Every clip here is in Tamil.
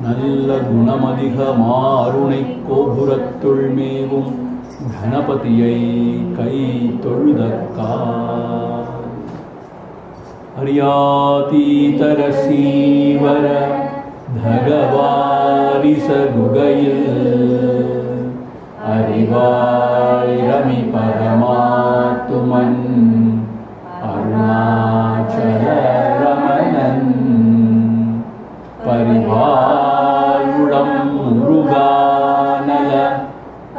நல்ல குணமதிகமாருணை கோபுரத்துள் மேவும் கணபதியை கை தொழுதக்கா ஹரியாதீதர சீவர பகவாரிச குகையில் அறிவாய் ரமி பரமாத்துமன் அருணாச்சல ரமணன் பரிவாழுடம் முருகானல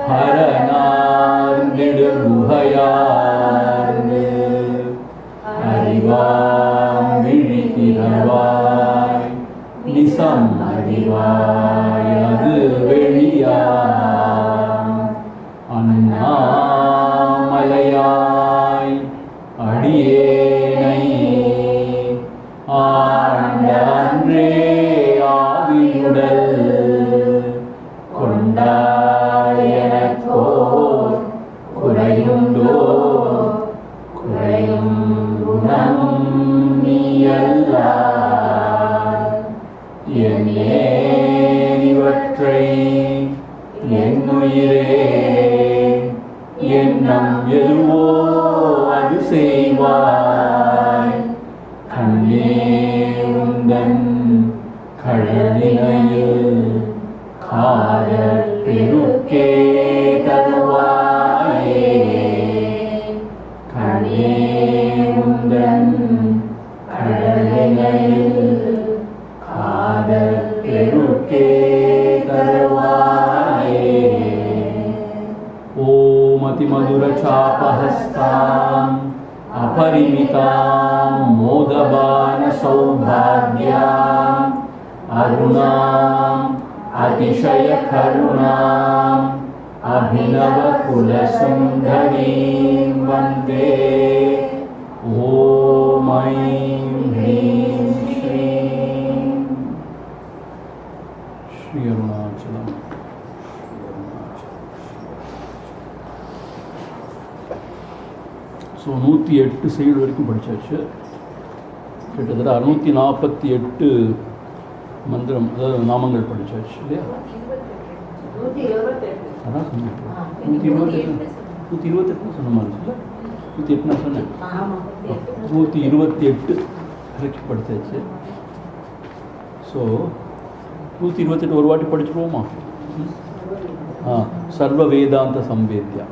ஹரநார்ந்திடு குஹையார்ந்து அறிவாம் விழிகிறவாய் நிசம் அறிவாய் அது வெளியாம் அண்ணாமலையாய் அடியேனை ஆண்ட அன்றே ஆவியுடல் கொண்டாயனக்கோர் குறையுண்டோ குறையும் குணம் நீயல்லார் என்னேனிவற்றை என்னுயிரே எண்ணம் எதுவோ அது செய்வாய் கண்ணே உந்தன் கடலினையில் காதல் பெருக்கே தருவாயே கண்ணே உந்தன் கடலினையில் காதல் பெருக்கே தருவாயே ஓம் அதிமதுர சாபஹஸ்தாம் अपरिमितां मोदबान सौभाग्याम् अरुणाम् अतिशय करुणाम् अभिनव कुलसुन्दरीं वन्दे ॐ ऐं ह्रीं श्रीं श्री अरुणाचलम् ஸோ 108 செயல் வரைக்கும் படித்தாச்சு. கிட்டத்தட்ட 648 மந்திரம் அதாவது நாமங்கள் படித்தாச்சு இல்லையா? அதான் சொன்னேன் 128 சொன்ன மாதிரி இல்லை 108 நான் சொன்னேன் 128 வரைக்கும் படித்தாச்சு. ஸோ 128 ஒரு வாட்டி படிச்சுருவோமா? சர்வ வேதாந்த சம்வேத்யா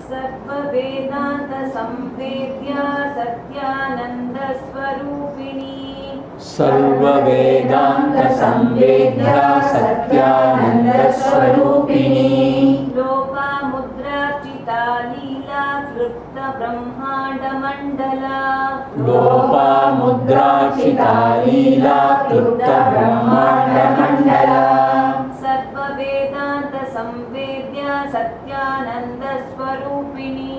सर्ववेदांत संवेद्या सत्यानंद स्वरूपिणी सर्ववेदांत संवेद्या सत्यानंद स्वरूपिणी लोपामुद्रार्चिता लीला तृप्त ब्रह्मांड मंडला लोपामुद्रार्चिता लीला तृप्त ब्रह्मांड मंडला सर्ववेदांत संवेद्या सत्यानंद स्वरूपिणी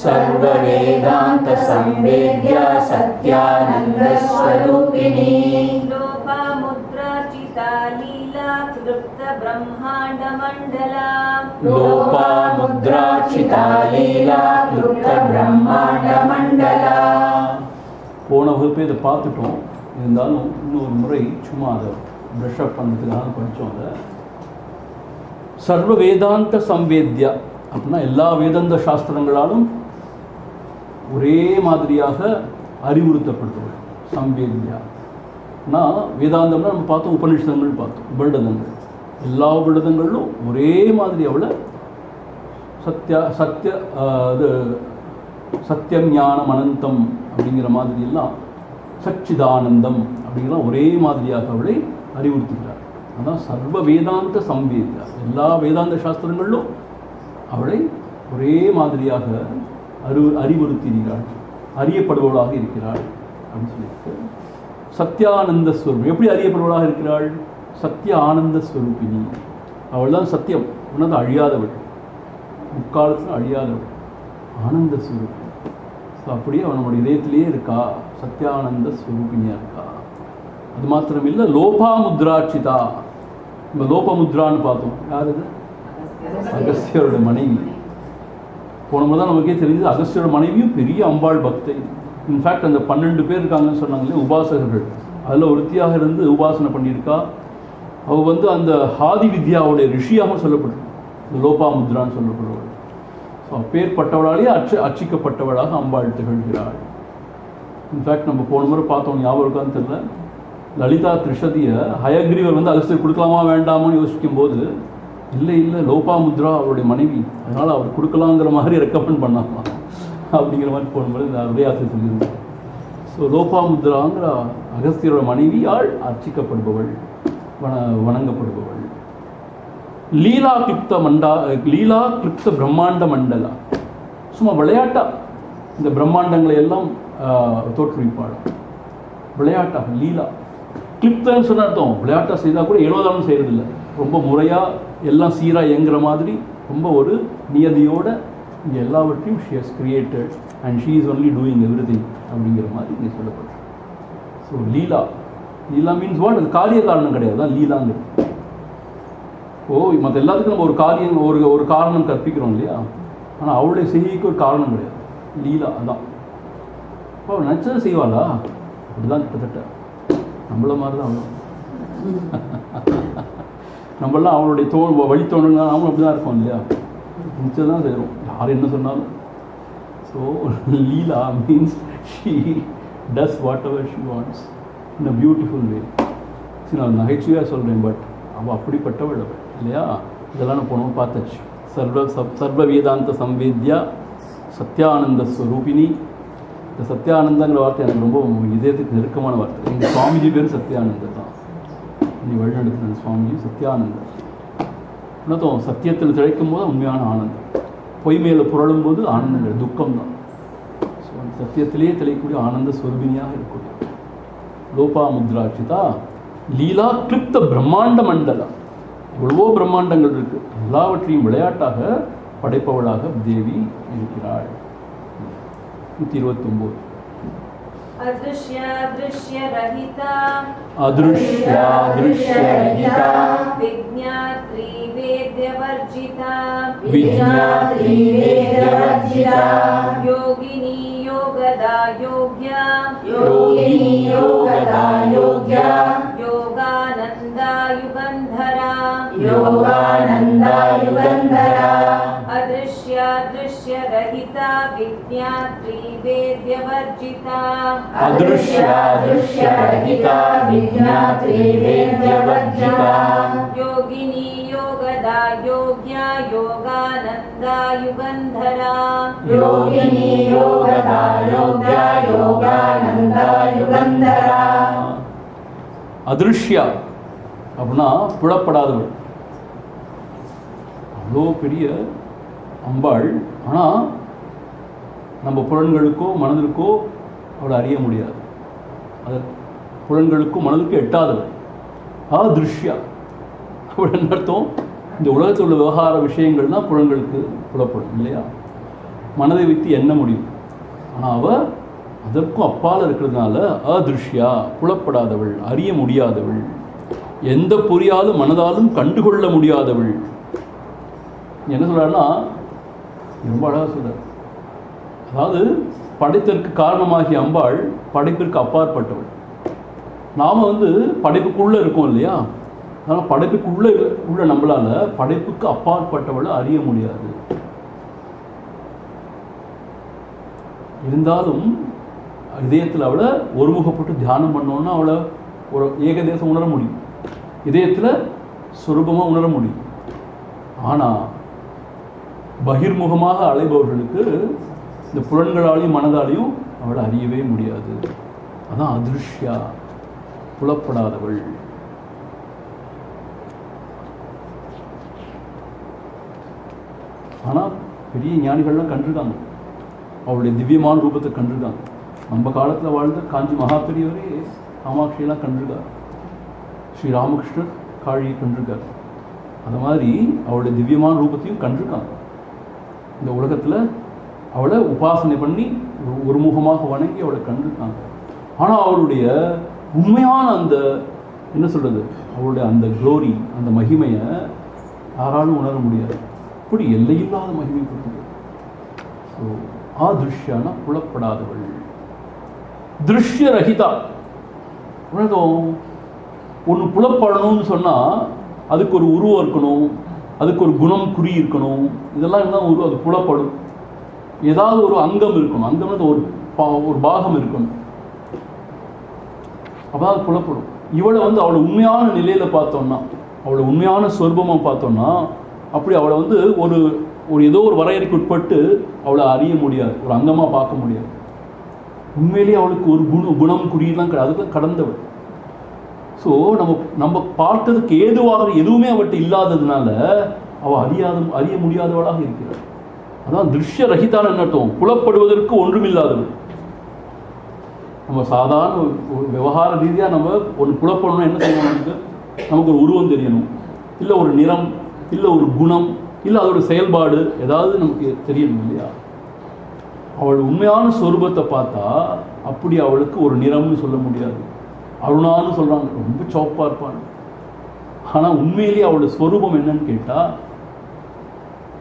सर्ववेदांत संवेद्या सत्यानंद स्वरूपिणी लोपामुद्रार्चिता लीला तृप्त ब्रह्मांड मंडला लोपामुद्रार्चिता लीला तृप्त ब्रह्मांड मंडला. போன வகுப்பு இதை பார்த்துட்டோம். இருந்தாலும் இன்னொரு முறை சும்மா அதை ப்ரஷ் அப் பண்ணுறதுக்காக படித்தோம். அதை சர்வ வேதாந்த சம்வேத்யா அப்படின்னா எல்லா வேதாந்த சாஸ்திரங்களாலும் ஒரே மாதிரியாக அறிவுறுத்தப்பட்டது. சம்வேத்யா நான் வேதாந்தம்னா நம்ம பார்த்தோம், உபநிஷதங்கள் பார்த்தோம், உபநிடதங்கள் எல்லா உபநிடதங்களும் ஒரே மாதிரி அவளை இது சத்தியம் ஞானம் அனந்தம் அப்படிங்கிற மாதிரியெல்லாம் சச்சிதானந்தம் அப்படிங்கலாம் ஒரே மாதிரியாக அவளை அறிவுறுத்துகிறார். அதான் சர்வ வேதாந்த சம்வேத்யா, எல்லா வேதாந்த சாஸ்திரங்களிலும் அவளை ஒரே மாதிரியாக அறிவுறுத்தினாள், அறியப்படுபவளாக இருக்கிறாள் அப்படின்னு சொல்லிட்டு. சத்யானந்த ஸ்வரூபம் எப்படி அறியப்படுவதாக இருக்கிறாள்? சத்ய ஆனந்த ஸ்வரூபிணி. அவள் தான் சத்தியம், உன்னது அழியாதவள், முக்காலத்தில் அழியாதவள், ஆனந்த ஸ்வரூபிணி. ஸோ அப்படியே அவள் நம்மளுடைய இதயத்திலேயே இருக்கா, சத்யானந்த ஸ்வரூபிணியாக இருக்கா. அது மாத்திரம் இல்லை, லோபாமுத்ராட்சிதா. நம்ம லோபமுத்ரான்னு பார்த்தோம். யார் இது? அகஸ்தியரோட மனைவி. போனமுறை தான் நமக்கே தெரியுது, அகஸ்தியரோட மனைவியும் பெரிய அம்பாள் பக்தை. இன்ஃபேக்ட் அந்த 12 பேர் இருக்காங்கன்னு சொன்னாங்களே உபாசகர்கள், அதில் ஒருத்தியாக இருந்து உபாசனை பண்ணியிருக்கா. அவள் அந்த ஆதி வித்யாவுடைய ரிஷியாக சொல்லப்பட்டிருக்கு, இந்த லோபாமுத்ரான்னு சொல்லப்படுவாள். ஸோ அப்பேற்பட்டவளாலேயே அர்ச்சிக்கப்பட்டவளாக அம்பாள் திகழ்கிறாள். இன்ஃபேக்ட் நம்ம போன முறை பார்த்தோம், ஞாபகம் இருக்கான்னு தெரியல, லலிதா திரிஷதியை ஹயக்ரீவர் அகஸ்தியர் கொடுக்கலாமா வேண்டாமான்னு யோசிக்கும் போது, இல்லை லோபாமுத்ரா அவருடைய மனைவி, அதனால் அவர் கொடுக்கலாங்கிற மாதிரி ரெக்கமெண்ட் பண்ணாமா அப்படிங்கிற மாதிரி போகும்போது இந்த உதயாசை சொல்லியிருந்தேன். ஸோ லோபாமுத்ராங்கிற அகஸ்தியரோட மனைவியால் அர்ச்சிக்கப்படுபவள், வணங்கப்படுபவள். லீலா கிளிப்த பிரம்மாண்ட மண்டலா, சும்மா விளையாட்டா இந்த பிரம்மாண்டங்களை எல்லாம் தோற்றுவிப்பாள். விளையாட்டாக லீலா கிளிப்தன்னு சொன்ன அர்த்தம், விளையாட்டாக செய்தால் கூட எழுவதாலும் செய்கிறதில்லை, ரொம்ப முறையாக எல்லாம் சீராக இயங்குற மாதிரி ரொம்ப ஒரு நியதியோட இங்கே எல்லாவற்றையும் she has created and she is only doing everything அப்படிங்கிற மாதிரி இங்கே சொல்லப்படுது. So Leela means what? அது காரிய காரணம் கிடையாது, தான் லீலாங்கிறது. மற்ற எல்லாத்துக்கும் நம்ம ஒரு காரியம் ஒரு காரணம் கற்பிக்கிறோம் இல்லையா, ஆனால் அவளுடைய செய்திக்கு ஒரு காரணம் கிடையாது, லீலா அதான். அப்போ அவள் நினச்சதை செய்வாளா? அப்படிதான் கிட்டத்தட்ட நம்மள மாதிரி தான் அவளும். நம்மளாம் அவளுடைய வழித்தோணுங்க, நாமளும் அப்படி தான் இருக்கோம் இல்லையா, நிச்சயம் தான் செய்கிறோம் யார் என்ன சொன்னாலும். So Leela means she does what ever she wants in a beautiful வே. சரி, நான் நகைச்சுவையாக சொல்கிறேன், பட் அவள் அப்படிப்பட்டவள் அவள் இல்லையா. இதெல்லாம் நான் போனோம் பார்த்தாச்சு. சர்வ வேதாந்த சம்வேத்யா சத்யானந்த ஸ்வரூபிணி. இந்த சத்யானந்தங்கிற வார்த்தை எனக்கு ரொம்ப இதயத்துக்கு நெருக்கமான வார்த்தை. எங்கள் சுவாமிஜி பேர் சத்யானந்தர் தான், நீ வழிநடத்தின சுவாமிஜி சத்யானந்தர். என்னத்தோம், சத்தியத்தில் திளைக்கும் போது உண்மையான ஆனந்தம், பொய் மேலே புரளும் போது ஆனந்தங்கள் துக்கம் தான். ஸோ அந்த சத்தியத்திலேயே திளைக்கக்கூடிய ஆனந்த ஸ்வரூபினியாக இருக்கக்கூடிய லோபாமுத்ராட்சிதா லீலா கிளிப்த பிரம்மாண்ட மண்டலம். எவ்வளவோ பிரம்மாண்டங்கள் இருக்கு, எல்லாவற்றையும் விளையாட்டாக படைப்பவளாக தேவி இருக்கிறாள். 129. अदृश्या दृश्य रहिता विज्ञात्री वेद्यवर्जिता योगिनी योगदा योग्या योगानंदा युगंधरा अदृश्या दृश्य रहिता विज्ञात्री वेद्यवर्जिता योगिनी योगदा योग्या योगानंदा युगंधरा அதிருஷ்யா அப்படின்னா புலப்படாதவள். அவ்வளோ பெரிய அம்பாள், ஆனால் நம்ம புலன்களுக்கோ மனதிற்கோ அவளை அறிய முடியாது. அது புலன்களுக்கும் மனதுக்கும் எட்டாதவள். அதிருஷ்யா அவள் என்ன அர்த்தம்? இந்த உலகத்தில் உள்ள விவகார விஷயங்கள் தான் புலன்களுக்கு புலப்படும் இல்லையா, மனதை வைத்து எண்ண முடியும். ஆனால் அவள் அதற்கும் அப்பால் இருக்கிறதுனால அதிருஷ்யா, புலப்படாதவள், அறிய முடியாதவள், எந்த பொறியாலும் மனதாலும் கண்டுகொள்ள முடியாதவள். என்ன சொல்கிறாருன்னா, ரொம்ப அழகாக சொல்கிறார். அதாவது படைத்தற்கு காரணமாகிய அம்பாள் படைப்பிற்கு அப்பாற்பட்டவள். நாம் படைப்புக்குள்ளே இருக்கோம் இல்லையா, அதனால் படைப்புக்குள்ளே உள்ள நம்மளால் படைப்புக்கு அப்பாற்பட்டவளை அறிய முடியாது. இருந்தாலும் இதயத்தில் அவளை ஒருமுகப்பட்டு தியானம் பண்ணோன்னா அவளை ஒரு ஏகதேசம் உணர முடியும், இதயத்தில் சுரூபமாக உணர முடியும். ஆனால் பகிர்முகமாக அலைபவர்களுக்கு இந்த புலன்களாலையும் மனதாலையும் அவளை அறியவே முடியாது. அதான் அதிருஷ்யா, புலப்படாதவள். ஆனால் பெரிய ஞானிகள்லாம் கண்டிருக்காங்க, அவளுடைய திவ்யமான ரூபத்தை கண்டிருக்காங்க. நம்ம காலத்தில் வாழ்ந்த காஞ்சி மகாபெரியவரே காமாட்சியெல்லாம் கண்டிருக்கார். ஸ்ரீ ராமகிருஷ்ணர் காழியை கண்டிருக்கார். அது மாதிரி அவளுடைய திவ்யமான ரூபத்தையும் கண்டிருக்காங்க. இந்த உலகத்தில் அவளை உபாசனை பண்ணி ஒருமுகமாக வணங்கி அவளை கண்டிருக்காங்க. ஆனால் அவளுடைய உண்மையான அந்த என்ன சொல்கிறது, அவளுடைய அந்த க்ளோரி, அந்த மகிமையை யாராலும் உணர முடியாது. இப்படி எல்லையில்லாத மகிமை கொடுத்தது. ஸோ ஆதிருஷ்யானா புலப்படாதவள். திருஷ்ய ரஹிதா. உலகம் ஒன்று புலப்படணும்னு சொன்னால் அதுக்கு ஒரு உருவம் இருக்கணும், அதுக்கு ஒரு குணம் குறி இருக்கணும். இதெல்லாம் இருந்தால் அது புலப்படும். ஏதாவது ஒரு அங்கம் இருக்கணும், அங்கம்னு ஒரு பாகம் இருக்கணும், அப்போ அது புலப்படும். இவளை அவளை உண்மையான நிலையில் பார்த்தோம்னா, அவளை உண்மையான சொர்பமாக பார்த்தோம்னா, அப்படி அவளை ஒரு ஏதோ ஒரு வரையறைக்கு உட்பட்டு அவளை அறிய முடியாது, ஒரு அங்கமாக பார்க்க முடியாது. உண்மையிலேயே அவளுக்கு ஒரு குணம் குறியெல்லாம் அதுக்கு கடந்தவள். ஸோ நம்ம பார்த்ததுக்கு ஏதுவாக எதுவுமே அவள்கிட்ட இல்லாததுனால அவள் அறிய முடியாதவளாக இருக்கிறாள். அதான் திருஷ்ய ரஹிதான என்னட்டும், புலப்படுவதற்கு ஒன்றுமில்லாதவள். நம்ம சாதாரண ஒரு விவகார ரீதியாக நம்ம ஒன்று புலப்படணும்னா என்ன செய்யணும், நமக்கு ஒரு உருவம் தெரியணும், இல்லை ஒரு நிறம், இல்லை ஒரு குணம், இல்லை அதோட செயல்பாடு ஏதாவது நமக்கு தெரியணும் இல்லையா. அவள் உண்மையான சொரூபத்தை பார்த்தா அப்படி அவளுக்கு ஒரு நிறம்னு சொல்ல முடியாது. அருணான்னு சொல்கிறாங்க, ரொம்ப சோப்பாக இருப்பான். ஆனால் உண்மையிலேயே அவளுடைய ஸ்வரூபம் என்னன்னு கேட்டால்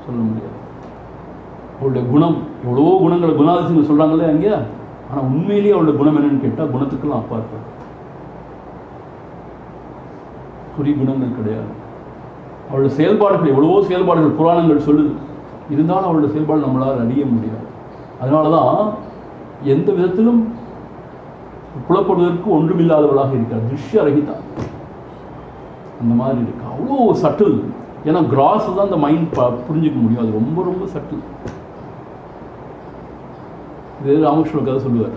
சொல்ல முடியாது. அவளுடைய குணம், எவ்வளோ குணங்களை குணாதிசயங்கள் சொல்கிறாங்களே அங்கே, ஆனால் உண்மையிலேயே அவளுடைய குணம் என்னன்னு கேட்டால் குணத்துக்கெல்லாம் அப்பா இருப்பாள். குறி குணங்கள் கிடையாது. அவளுடைய செயல்பாடுகள், எவ்வளவோ செயல்பாடுகள் புராணங்கள் சொல்லுது, இருந்தாலும் அவளுடைய செயல்பாடு நம்மளால் அறிய முடியாது. அதனால தான் எந்த விதத்திலும் புலப்படுவதற்கு ஒன்றுமில்லாதவளாக இருக்கார். திருஷ்ய ரஹிதா அந்த மாதிரி இருக்கு. அவ்வளோ சட்டில். ஏன்னா கிராஸ் தான் அந்த மைண்ட் புரிஞ்சிக்க முடியும். அது ரொம்ப ரொம்ப சட்டில். இதே ராமகிருஷ்ணன் கதை சொல்லுவார்.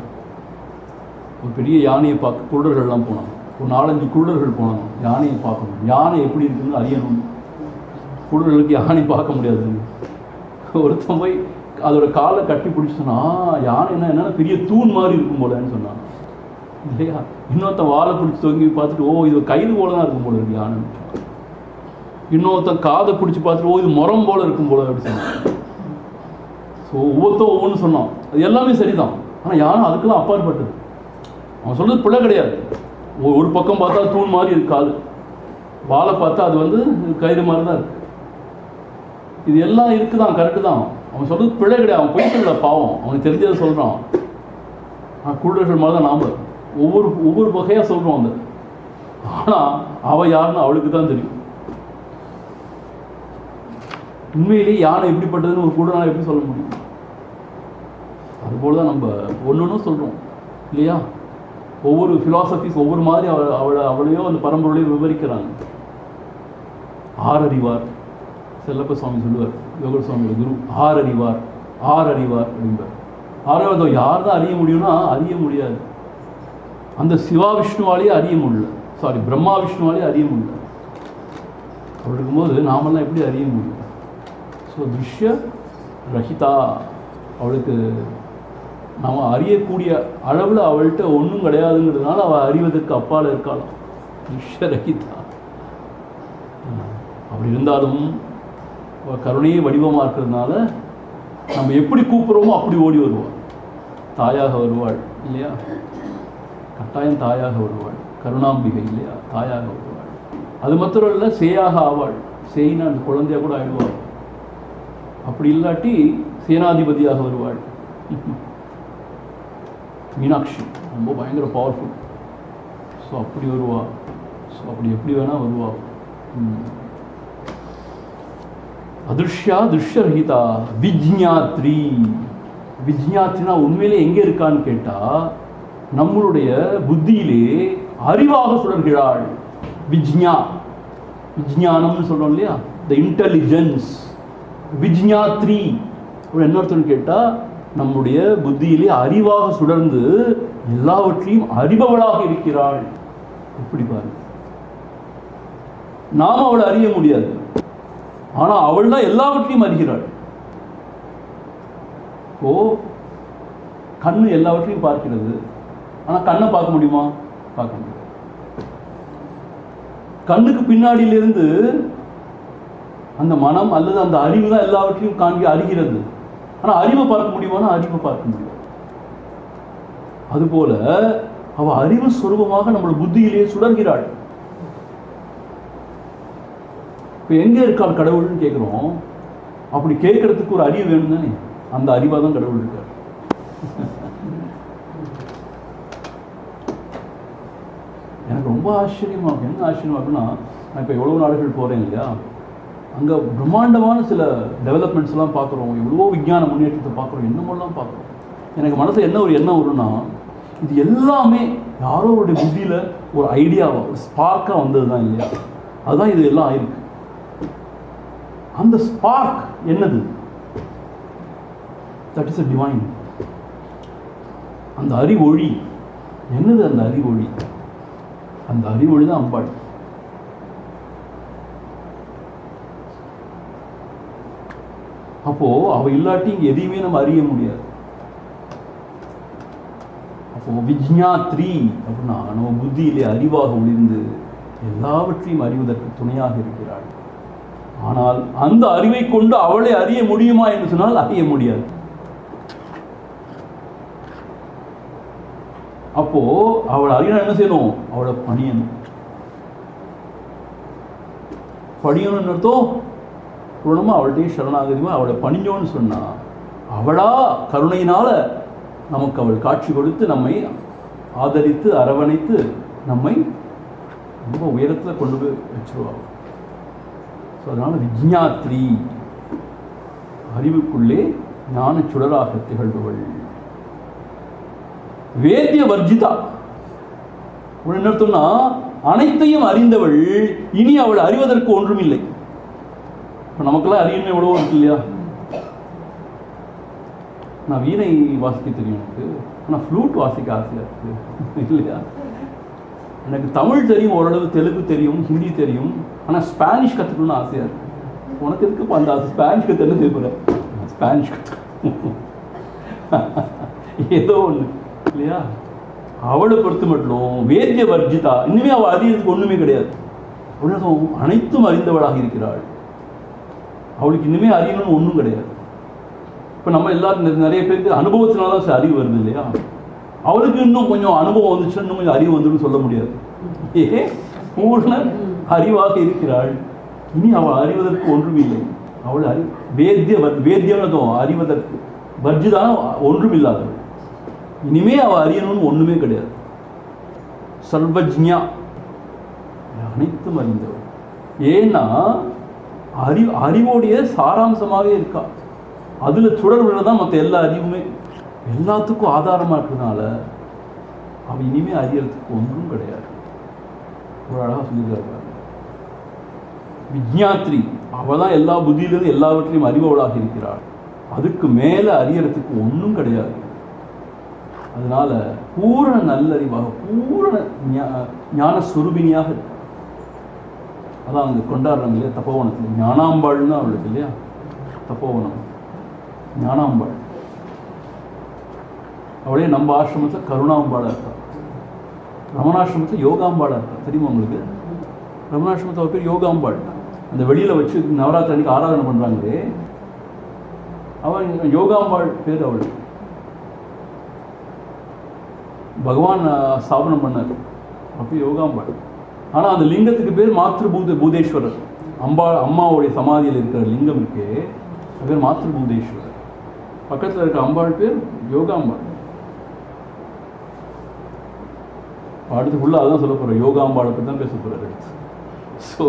ஒரு பெரிய யானையை பார்க்க குருடர்கள்லாம் போனாங்க. ஒரு 4-5 குருடர்கள் போனாங்க யானையை பார்க்கணும், யானை எப்படி இருக்குன்னு அறியணும். குருடர்களுக்கு யானை பார்க்க முடியாது. ஒருத்தன் போய் அதோட காலை கட்டி பிடிச்சோன்னா யானை என்னன்னா பெரிய தூண் மாதிரி இருக்கும் போலன்னு சொன்னான் இல்லையா. இன்னொருத்தன் வாழை பிடிச்சி தொங்கி பார்த்துட்டு, ஓ இது கயிறு போல தான் இருக்கும் போல இருக்கு யானை. இன்னொருத்தன் காதை பிடிச்சி பார்த்துட்டு, ஓ இது முறம் போல இருக்கும் போல அப்படி சொன்னான். ஸோ ஒவ்வொருத்தரும் சொன்னான். அது எல்லாமே சரிதான். ஆனால் யானை அதுக்கெல்லாம் அப்பாற்பட்டது. அவன் சொல்றது பிள்ளை கிடையாது. ஒரு பக்கம் பார்த்தா தூண் மாதிரி இருக்காது, வாழை பார்த்தா அது கயிறு மாதிரி தான் இருக்கு. இது எல்லாம் இருக்குதான், கரெக்டு தான். அவன் சொல்றது பிள்ளை கிடையாது. அவன் போய் சொல்லல, பாவம், அவனுக்கு தெரிஞ்சதை சொல்கிறான். குருடர்கள் மாதிரி தான் நாம் ஒவ்வொரு வகையாக சொல்கிறோம் அந்த. ஆனால் அவள் யாருன்னு அவளுக்கு தான் தெரியும். உண்மையிலேயே யானை எப்படிப்பட்டதுன்னு ஒரு குருடனால் எப்படி சொல்ல முடியும்? அதுபோல் தான் நம்ம ஒன்று சொல்கிறோம் இல்லையா. ஒவ்வொரு ஃபிலாசபிஸ் ஒவ்வொரு மாதிரி அவளையோ அந்த பரம்பரையோ விவரிக்கிறாங்க. ஆறறிவார் செல்லப்ப சுவாமி சொல்லுவார், யோக சுவாமியோட குரு. ஆறறிவார் அப்படிம்பார். ஆறாவது யார் தான் அறிய முடியும்னா அறிய முடியாது. அந்த சிவா விஷ்ணுவாலேயே அறிய முடியல, பிரம்மா விஷ்ணுவாலேயே அறிய முடியல. அப்படி இருக்கும்போது நாமெல்லாம் எப்படி அறிய முடியும்? ஸோ திருஷ்ய ரஹிதா, அவளுக்கு நாம் அறியக்கூடிய அளவில் அவள்கிட்ட ஒன்றும் கிடையாதுங்கிறதுனால அவள் அறிவதற்கு அப்பால் இருக்காளாம். திருஷ்ய ரஹிதா. அப்படி இருந்தாலும் கருணையே வடிவமாக இருக்கிறதுனால நம்ம எப்படி கூப்பிட்றோமோ அப்படி ஓடி வருவாள். தாயாக வருவாள் இல்லையா, கட்டாயம் தாயாக வருவாள். கருணாம்பிகை இல்லையா, தாயாக வருவாள். அது மாத்திரம் இல்லை, சேயாக ஆவாள். சேயினா அந்த குழந்தையாக கூட ஆயிடுவாள். அப்படி இல்லாட்டி சேனாதிபதியாக வருவாள். மீனாட்சி ரொம்ப பயங்கர பவர்ஃபுல். ஸோ அப்படி வருவா. ஸோ அப்படி எப்படி வேணால் வருவா. அதிருஷ்யா திருஷ்யரஹிதா விஜ்ஞாத்ரி. விஜ்ஞாத்ரினா உண்மையிலே எங்கே இருக்கான்னு கேட்டால் நம்மளுடைய புத்தியிலே அறிவாக சுடர்கிறாள். விஜ்ஞானம்னு சொல்கிறோம் இல்லையா, த இன்டெலிஜென்ஸ். விஜ்ஞாத்ரி என்ன அர்த்தம்னு கேட்டால் நம்முடைய புத்தியிலே அறிவாக சுடர்ந்து எல்லாவற்றையும் அறிபவளாக இருக்கிறாள். எப்படி பாருங்க, நாம் அவளை அறிய முடியாது, ஆனால் அவள் தான் எல்லாவற்றையும் அறிகிறாள். ஓ, கண்ணு எல்லாவற்றையும் பார்க்கிறது, ஆனால் கண்ணை பார்க்க முடியுமா? பார்க்க முடியாது. கண்ணுக்கு பின்னாடியிலிருந்து அந்த மனம் அல்லது அந்த அறிவு தான் எல்லாவற்றையும் காண்பி அறிகிறது. ஆனால் அறிவை பார்க்க முடியுமானா அறிவை பார்க்க முடியாது. அதுபோல அவ அறிவு சொரூபமாக நம்மளோட புத்தியிலேயே சுடர்கிறாள். இப்போ எங்கே இருக்காள் கடவுள்னு கேட்குறோம். அப்படி கேட்கறதுக்கு ஒரு அறிவு வேணும் தானே, அந்த அறிவாக தான் கடவுள் இருக்கார். எனக்கு ரொம்ப ஆச்சரியமா இருக்கு. என்ன ஆச்சரியமா இருக்குன்னா, நான் இப்போ எவ்வளோ நாடுகள் போகிறேன் இல்லையா, அங்கே பிரம்மாண்டமான சில டெவலப்மெண்ட்ஸ்லாம் பார்க்குறோம், எவ்வளோ விஞ்ஞான முன்னேற்றத்தை பார்க்குறோம், என்னமெல்லாம் பார்க்குறோம். எனக்கு மனசில் என்ன ஒரு எண்ணம் வரும்னா, இது எல்லாமே யாரோ ஒரு புத்தியில் ஒரு ஐடியாவா, ஒரு ஸ்பார்க்காக வந்தது தான் இல்லையா, அதுதான் இது எல்லாம் ஆயிருக்கு. அந்த ஸ்பார்க் என்னது? That is a divine. அந்த அறிவொளி என்னது? அந்த அறிவொளி, அந்த அறிவொளி தான் அம்பாள். அப்போ அவ இல்லாட்டி இங்க எதையுமே நம்ம அறிய முடியாது. அப்போ விஜ்ஞாத்ரி அப்படின்னா நம்ம புத்தியிலே அறிவாக ஒளிர்ந்து எல்லாவற்றையும் அறிவதற்கு துணையாக இருக்கிறாள். ஆனால் அந்த அறிவை கொண்டு அவளை அறிய முடியுமா என்று சொன்னால் அறிய முடியாது. அப்போ அவளை அறியணும் என்ன செய்யணும்? அவளை பணியணும். பணியணும்னு அர்த்தம் பூர்ணமா அவள்கிட்ட சரணாகதிமா அவளை பணிஞ்சோன்னு சொன்னா, அவளா கருணையினால நமக்கு அவள் காட்சி கொடுத்து நம்மை ஆதரித்து அரவணைத்து நம்மை ரொம்ப உயரத்தில் கொண்டு போய் வச்சிருவாள். ஸோ அதனால விஜ்ஞாத்ரி, அறிவுக்குள்ளே ஞான சுடராக திகழ்பவள். வேத்திய வர்ஜிதா என்ன அர்த்தம்னா, அனைத்தையும் அறிந்தவள், இனி அவள் அறிவதற்கு ஒன்றும் இல்லை. இப்போ நமக்கெல்லாம் அறியணும் எவ்வளவோ இருக்கு இல்லையா. நான் வீணை வாசிக்க தெரியும் எனக்கு, ஆனால் ஃப்ளூட் வாசிக்க ஆசையாக இருக்குது இல்லையா. எனக்கு தமிழ் தெரியும், ஓரளவு தெலுங்கு தெரியும், ஹிந்தி தெரியும், ஆனால் ஸ்பானிஷ் கற்றுக்கணும்னு ஆசையாக இருக்குது. உனக்கு எதுக்கு அந்த ஆசை? ஸ்பானிஷ் கற்று என்ன செய்ய போகிறேன்? ஸ்பானிஷ் கற்றுக்கணும் ஏதோ ஒன்று இல்லையா. அவளை பொறுத்து மட்டும் வேத்திய வர்ஜிதா, இன்னுமே அவள் அறியறதுக்கு ஒன்றுமே கிடையாது. அவளும் அனைத்தும் அறிந்தவளாக இருக்கிறாள். அவளுக்கு இன்னுமே அறியணும்னு ஒன்றும் கிடையாது. இப்போ நம்ம எல்லாரும் நிறைய பேருக்கு அனுபவத்தினால தான் அறிவு வருது இல்லையா. அவளுக்கு இன்னும் கொஞ்சம் அனுபவம் வந்துச்சுன்னா இன்னும் கொஞ்சம் அறிவு வந்துன்னு சொல்ல முடியாது. பூர்ண அறிவாக இருக்கிறாள். இனி அவள் அறிவதற்கு ஒன்றும் இல்லை. அவள் வேத்தியம் அறிவதற்கு வர்ஜிதான் ஒன்றும் இல்லாதவள். இனிமே அவள் அறியணும்னு ஒன்றுமே கிடையாது. சர்வஜ்ஞா, அனைத்தும் அறிந்தவள். ஏன்னா அறிவோடைய சாராம்சமாகவே இருக்கா. அதில் சுடர்வுல தான் மற்ற எல்லா அறிவுமே எல்லாத்துக்கும் ஆதாரமாக இருக்கிறதுனால அவள் இனிமே அறியறதுக்கு ஒன்றும் கிடையாது. ஒரு அழகாக சொல்லியிருக்காரு விஜ்ஞாத்ரி, அவள் தான் எல்லா புத்தியிலிருந்து எல்லாவற்றையும் அறிபவளாக இருக்கிறாள். அதுக்கு மேலே அறியறதுக்கு ஒன்றும் கிடையாது. அதனால பூரண நல்லறிவாக, பூரண ஞான சுரூபினியாக இருக்கு. அதான் அங்கே கொண்டாடுறாங்க இல்லையா தப்போவனத்தில். ஞானாம்பாள்னு அவளுக்கு இல்லையா தப்போவனம், ஞானாம்பாள். அவளே நம்ம ஆசிரமத்தில் கருணாம்பாளாக இருக்கா, ரமணாசிரமத்தில் யோகாம்பாளாக இருக்கா. தெரியுமா உங்களுக்கு? ரமணாசிரமத்தில் அவள் பேர் யோகாம்பாள். அந்த வெளியில் வச்சு நவராத்திரி அன்னைக்கு ஆராதனை பண்ணுறாங்களே, அவள் யோகாம்பாள் பேர். அவள் பகவான் ஸ்தாபனம் பண்ணார், அப்போ யோகாம்பாள். ஆனால் அந்த லிங்கத்துக்கு பேர் பூதேஸ்வரர். அம்மாவுடைய சமாதியில் இருக்கிற லிங்கம் இருக்கே, அது பேர் பூதேஸ்வரர். பக்கத்தில் இருக்க அம்பாள் பேர் யோகாம்பாள். அடுத்து ஃபுல்லாக அதான் சொல்ல போகிறேன், யோகாம்பாளை பற்றி தான் பேச போகிறார். ஸோ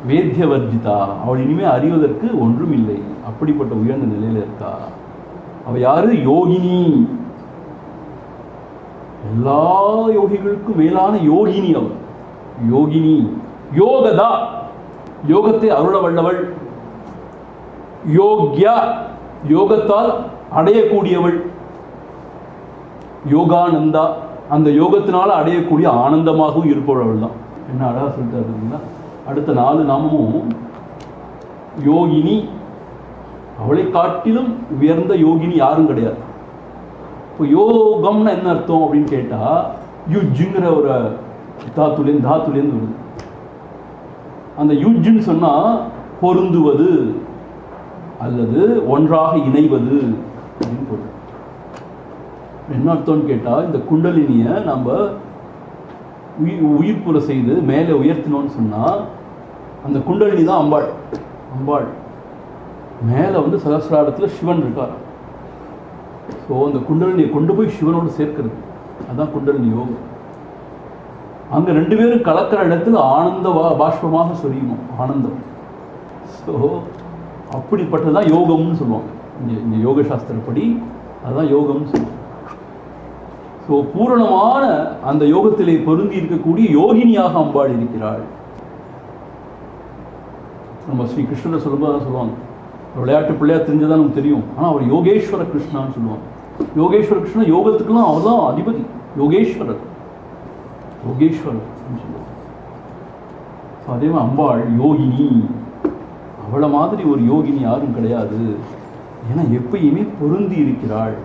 வேத்தியவர்ஜிதா, அவள் இனிமேல் அறிவதற்கு ஒன்றும் இல்லை. அப்படிப்பட்ட உயர்ந்த நிலையில் இருக்கா. அவள் யாரு? யோகினி. எல்லா யோகிகளுக்கும் மேலான யோகினி அவள். யோகினி, யோகதா, யோகத்தை அருள வல்லவள். யோக்யா, யோகத்தால் அடையக்கூடியவள். யோகானந்தா, அந்த யோகத்தினால அடையக்கூடிய ஆனந்தமாகவும் இருப்பவள் தான். என்ன அழகா சொல்லிட்டாருங்களா. அடுத்த 4 நாமமும் யோகினி, அவளை காட்டிலும் உயர்ந்த யோகினி யாரும் கிடையாது. இப்போ யோகம்னா என்ன அர்த்தம் அப்படின்னு கேட்டா, யுஜ்ங்கிற ஒரு தாத்துலேருந்து வருது. அந்த யுஜ்ன்னு சொன்னா பொருந்துவது அல்லது ஒன்றாக இணைவது அப்படின்னு பொருள். என்ன அர்த்தம்னு கேட்டால், இந்த குண்டலினியை நம்ம உயிர்ப்புற செய்து மேலே உயர்த்தினோன்னு சொன்னால், அந்த குண்டலினி தான் அம்பாள். அம்பாள் மேலே வந்து சகஸ்ராரத்தில் சிவன் இருக்கார். ஸோ அந்த குண்டலினியை கொண்டு போய் சிவனோடு சேர்க்கிறது, அதுதான் குண்டலினி யோகம். அங்கே 2 பேரும் கலக்கிற இடத்துல ஆனந்த பாஷ்பமாக சொரியுமோ ஆனந்தம். ஸோ அப்படிப்பட்டதான் யோகம்னு சொல்லுவாங்க. இங்கே யோக சாஸ்திரப்படி அதுதான் யோகம்னு சொல்லுவாங்க. ஸோ பூரணமான அந்த யோகத்திலே பொருந்தி இருக்கக்கூடிய யோகினியாக அம்பாள் இருக்கிறாள். நம்ம ஸ்ரீ கிருஷ்ணரை சொல்லும்போது சொல்லுவாங்க, விளையாட்டு பிள்ளையா தெரிஞ்சதான் நமக்கு தெரியும், ஆனால் அவர் யோகேஸ்வர கிருஷ்ணான்னு சொல்லுவாங்க. யோகேஸ்வர கிருஷ்ணன் யோகத்துக்குலாம் அவர் தான் அதிபதி. யோகேஸ்வரர் சொல்லுவாங்க. அதே மாதிரி அம்பாள் யோகினி, அவளை மாதிரி ஒரு யோகினி யாரும் கிடையாது. ஏன்னா எப்பயுமே பொருந்தி இருக்கிறாள்,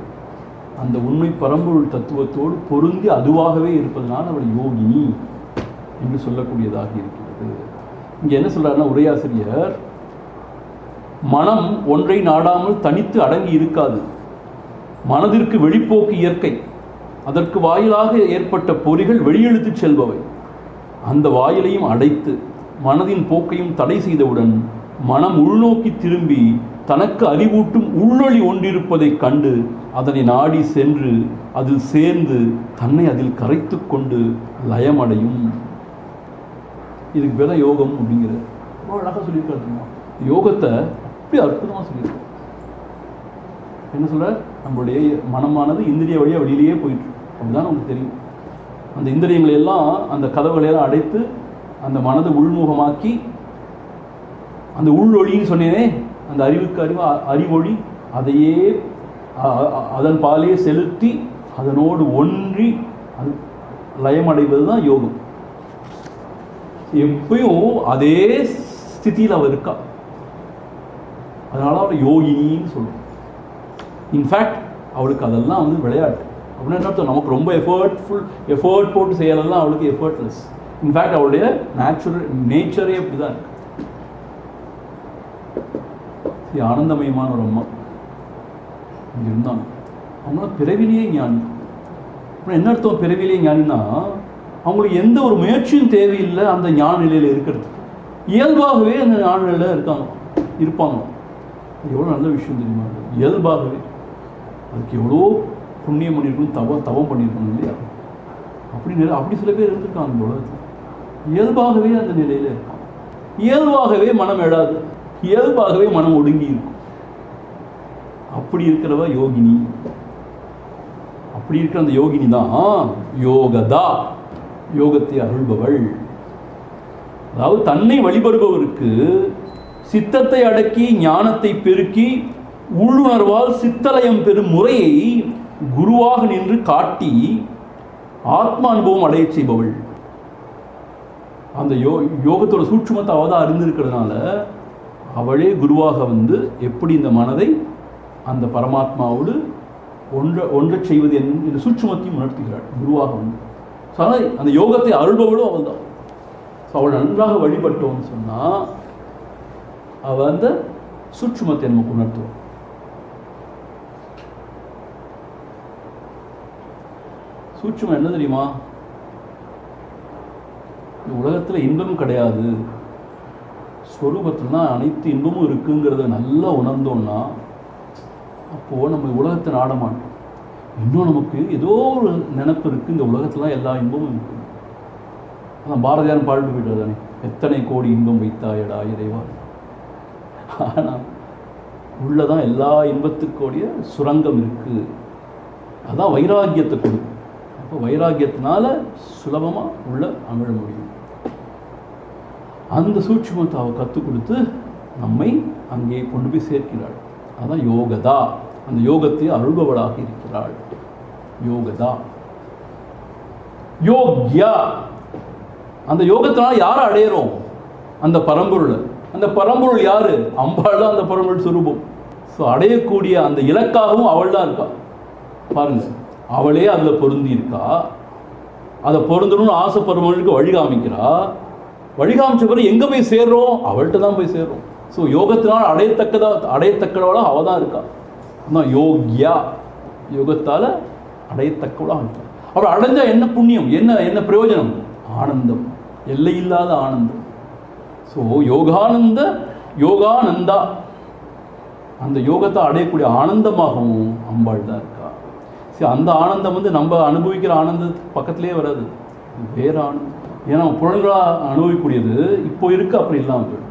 அந்த உண்மை பரம்பொருள் தத்துவத்தோடு பொருந்தி அதுவாகவே இருப்பதனால் அவள் யோகினி என்று சொல்லக்கூடியதாக இருக்கிறது. இங்கே என்ன சொல்றாருன்னா உரையாசிரியர், மனம் ஒன்றை நாடாமல் தனித்து அடங்கி இருக்காது. மனதிற்கு வெளிப்போக்கு இயற்கை. அதற்கு வாயிலாக ஏற்பட்ட பொறிகள் வெளியெழுத்து செல்பவை. அந்த வாயிலையும் அடைத்து மனதின் போக்கையும் தடை செய்தவுடன் மனம் உள்நோக்கி திரும்பி தனக்கு அறிவூட்டும் உள்ளொளி ஒன்றிருப்பதைக் கண்டு அதனை நாடி சென்று அதில் சேர்ந்து தன்னை அதில் கரைத்து கொண்டு லயமடையும். இதுக்கு பேர யோகம் அப்படிங்கிற ரொம்ப அழகாக சொல்லியிருக்காருமா. யோகத்தை அப்படி அற்புதமாக சொல்லியிருக்கோம். என்ன சொல்ற, நம்மளுடைய மனமானது இந்திரிய வழியாக வெளியிலேயே போயிட்டு அப்படிதான் நமக்கு தெரியும். அந்த இந்திரியங்களை எல்லாம், அந்த கதவுகளையெல்லாம் அடைத்து அந்த மனதை உள்முகமாக்கி, அந்த உள்ளொழின்னு சொன்னேனே, அந்த அறிவுக்கு அறிவொளி, அதையே அதன் பாலையே செலுத்தி அதனோடு ஒன்றி அது லயமடைவது தான் யோகம். எப்பயும் அதே ஸ்திதியில் அவள் இருக்கா, அதனால அவள் யோகினின்னு சொல்லுவோம். இன்ஃபேக்ட் அவளுக்கு அதெல்லாம் வந்து விளையாட்டு அப்படின்னு என்ன அர்த்தம், நமக்கு ரொம்ப எஃபர்ட் போட்டு செய்யலாம், அவளுக்கு எஃபர்ட்லெஸ். இன்ஃபேக்ட் அவளுடைய நேச்சரே அப்படிதான் இருக்கு. ஆனந்தமயமான ஒரு அம்மா இங்கே இருந்தாங்க. அவங்களாம் பிறவிலேயே ஞானி. அப்புறம் என்ன அர்த்தம் பிறவிலேயே ஞானின்னா, அவங்களுக்கு எந்த ஒரு முயற்சியும் தேவையில்லை அந்த ஞான நிலையில் இருக்கிறது. இயல்பாகவே அந்த ஞான நிலையில் இருப்பாங்க. எவ்வளோ நல்ல விஷயம் தெரியுமா, இயல்பாகவே. அதுக்கு எவ்வளோ புண்ணியம் பண்ணியிருக்கணும், தவம் பண்ணியிருக்கணும் இல்லையா? அப்படி சில பேர் இருந்திருக்காங்க இந்த உலகத்தில். இயல்பாகவே அந்த நிலையில் இருக்காங்க. இயல்பாகவே மனம் எழாது, இயல்பாகவே மனம் ஒடுங்கி இருக்கும். அப்படி இருக்கிறவ யோகினி. அப்படி இருக்கிற அந்த யோகினி தான் யோகதா, யோகத்தை அருள்பவள். அதாவது தன்னை வழிபடுபவருக்கு சித்தத்தை அடக்கி ஞானத்தை பெருக்கி உள்ளுணர்வால் சித்தலயம் பெறும் முறையை குருவாக நின்று காட்டி ஆத்ம அனுபவம் அடைய செய்பவள். அந்த யோகத்தோட சூட்சுமத்தை அவள் தான் அறிந்திருக்கிறதுனால அவளே குருவாக வந்து எப்படி இந்த மனதை அந்த பரமாத்மாவோடு ஒன்றை செய்வது என்ற சூட்சுமத்தையும் உணர்த்துகிறாள் குருவாக வந்து. ஸோ அந்த யோகத்தை அருள்பவளும் அவள் தான். ஸோ அவள் நன்றாக வழிபட்டோன்னு சொன்னால் அவள் அந்த சூட்சுமத்தை நமக்கு உணர்த்துவாள். சூட்சுமம் என்ன தெரியுமா, இந்த உலகத்தில் இன்பமும் கிடையாது, ஸ்வரூபத்தில் தான் அனைத்து இன்பமும் இருக்குங்கிறத நல்லா உணர்ந்தோம்னா அப்போது நம்ம உலகத்தை நாட மாட்டோம். இன்னும் நமக்கு ஏதோ ஒரு நினைப்பு இருக்குது, இந்த உலகத்தில் எல்லா இன்பமும் இருக்குது. அதான் பாரதியார் பாடிட்டு போயிட்டு தானே, எத்தனை கோடி இன்பம் வைத்தாயடா இறைவா. ஆனால் உள்ளதான் எல்லா இன்பத்துக்கோடைய சுரங்கம் இருக்குது. அதான் வைராக்கியத்தை கொடுக்கும். அப்போ வைராக்கியத்தினால சுலபமாக உள்ள அமிழ முடியும். அந்த சூட்சுமத்தை அவள் கற்றுக் கொடுத்து நம்மை அங்கே கொண்டு போய் சேர்க்கிறாள். அதான் யோகதா. அந்த யோகத்தை அருள்பவளாக இருக்கிறாள். யோகதா. யோக்யா. அந்த யோகத்தினால யாரை அடையிறோம்? அந்த பரம்பொருள். அந்த பரம்பொருள் யாரு? அம்பாள் தான் அந்த பரம்பொருள் சுரூபம். ஸோ அடையக்கூடிய அந்த இலக்காகவும் அவள் தான் இருக்கா. பாருங்க, அவளே அதில் பொருந்தி இருக்கா. அதை பொருந்தணும்னு ஆசைப்படுறவங்களுக்கு வழி காமிக்கிறா. வழி காமிச்ச பிறகு எங்கே போய் சேர்றோம்? அவள்கிட்ட தான் போய் சேர்றோம். ஸோ யோகத்தினால் அடையத்தக்கவளாக அவள் தான் இருக்கா. அதான் யோக்யா. யோகத்தால் அடையத்தக்கவளாக இருக்கா. அவள் அடைஞ்சா என்ன புண்ணியம், என்ன பிரயோஜனம்? ஆனந்தம், எல்லையில்லாத ஆனந்தம். ஸோ யோகானந்தா, அந்த யோகத்தை அடையக்கூடிய ஆனந்தமாகவும் அம்பாள் தான் இருக்கா. சரி, அந்த ஆனந்தம் நம்ம அனுபவிக்கிற ஆனந்தத்துக்கு பக்கத்திலே வராது, வேற ஆனந்தம். ஏன்னா புலன்களாக அனுபவிக்கூடியது இப்போ இருக்கு, அப்படி இல்லாமல் போயிடும்.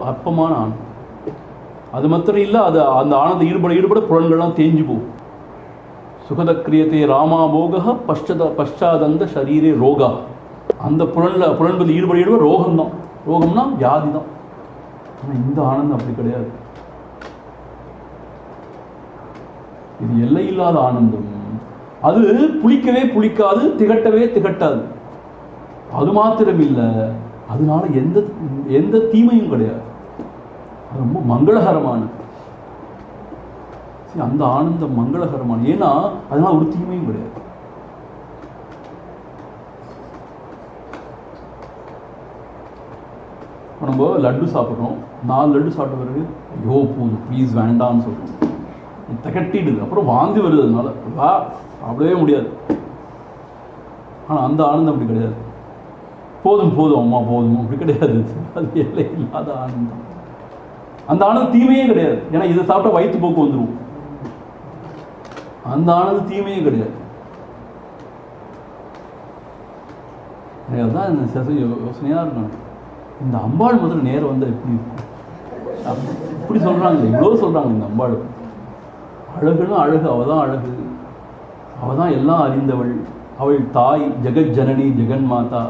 அற்பமான ஆனந்தம். அது மாத்திரம் இல்லை, அது அந்த ஆனந்தம் ஈடுபட புலன்கள்லாம் தேஞ்சு போகும். சுகத கிரியத்தை ராமாபோக பஷ்சாதந்த ஷரீரே ரோகா. அந்த புலன்பது ஈடுபட ரோகம்தான். ரோகம்னா வியாதி தான். ஆனால் இந்த ஆனந்தம் அப்படி கிடையாது. இது எல்லையில்லாத ஆனந்தம். அது புளிக்கவே புளிக்காது, திகட்டவே திகட்டாது. அது மாத்திரம் இல்லை, அதனால எந்த தீமையும் கிடையாது. அது ரொம்ப மங்களகரமானது. அந்த ஆனந்தம் மங்களகரமான, ஏன்னா அதனால ஒரு தீமையும் கிடையாது. நம்ம லட்டு சாப்பிட்றோம், 4 லட்டு சாப்பிட்ட பிறகு ஐயோ போதும் ப்ளீஸ் வேண்டாம்னு சொல்கிறோம். திகட்டிடுது, அப்புறம் வாந்தி வருது. அதனால சாப்பிடவே முடியாது. ஆனால் அந்த ஆனந்தம் அப்படி கிடையாது. போதும் அம்மா போதும் அப்படி கிடையாது. அது எல்லை இல்லாத ஆனந்தம். அந்த ஆனந்தம் தீமையே கிடையாது. ஏன்னா இதை சாப்பிட்டா வயிற்று போக்கு வந்துடும். அந்த ஆனந்தம் தீமையே கிடையாது. அதுதான் இந்த யோசனையாக இருக்கணும். இந்த அம்பாள் முதல்ல நேரம் வந்தால் எப்படி இருக்கும்? இப்படி சொல்கிறாங்க, இவ்வளோ சொல்கிறாங்க. இந்த அம்பாள் அழகுன்னா அழகு, அவள் தான் அழகு, அவள் தான் எல்லாம் அறிந்தவள், அவள் தாய், ஜெகத் ஜனனி, ஜெகன் மாதா,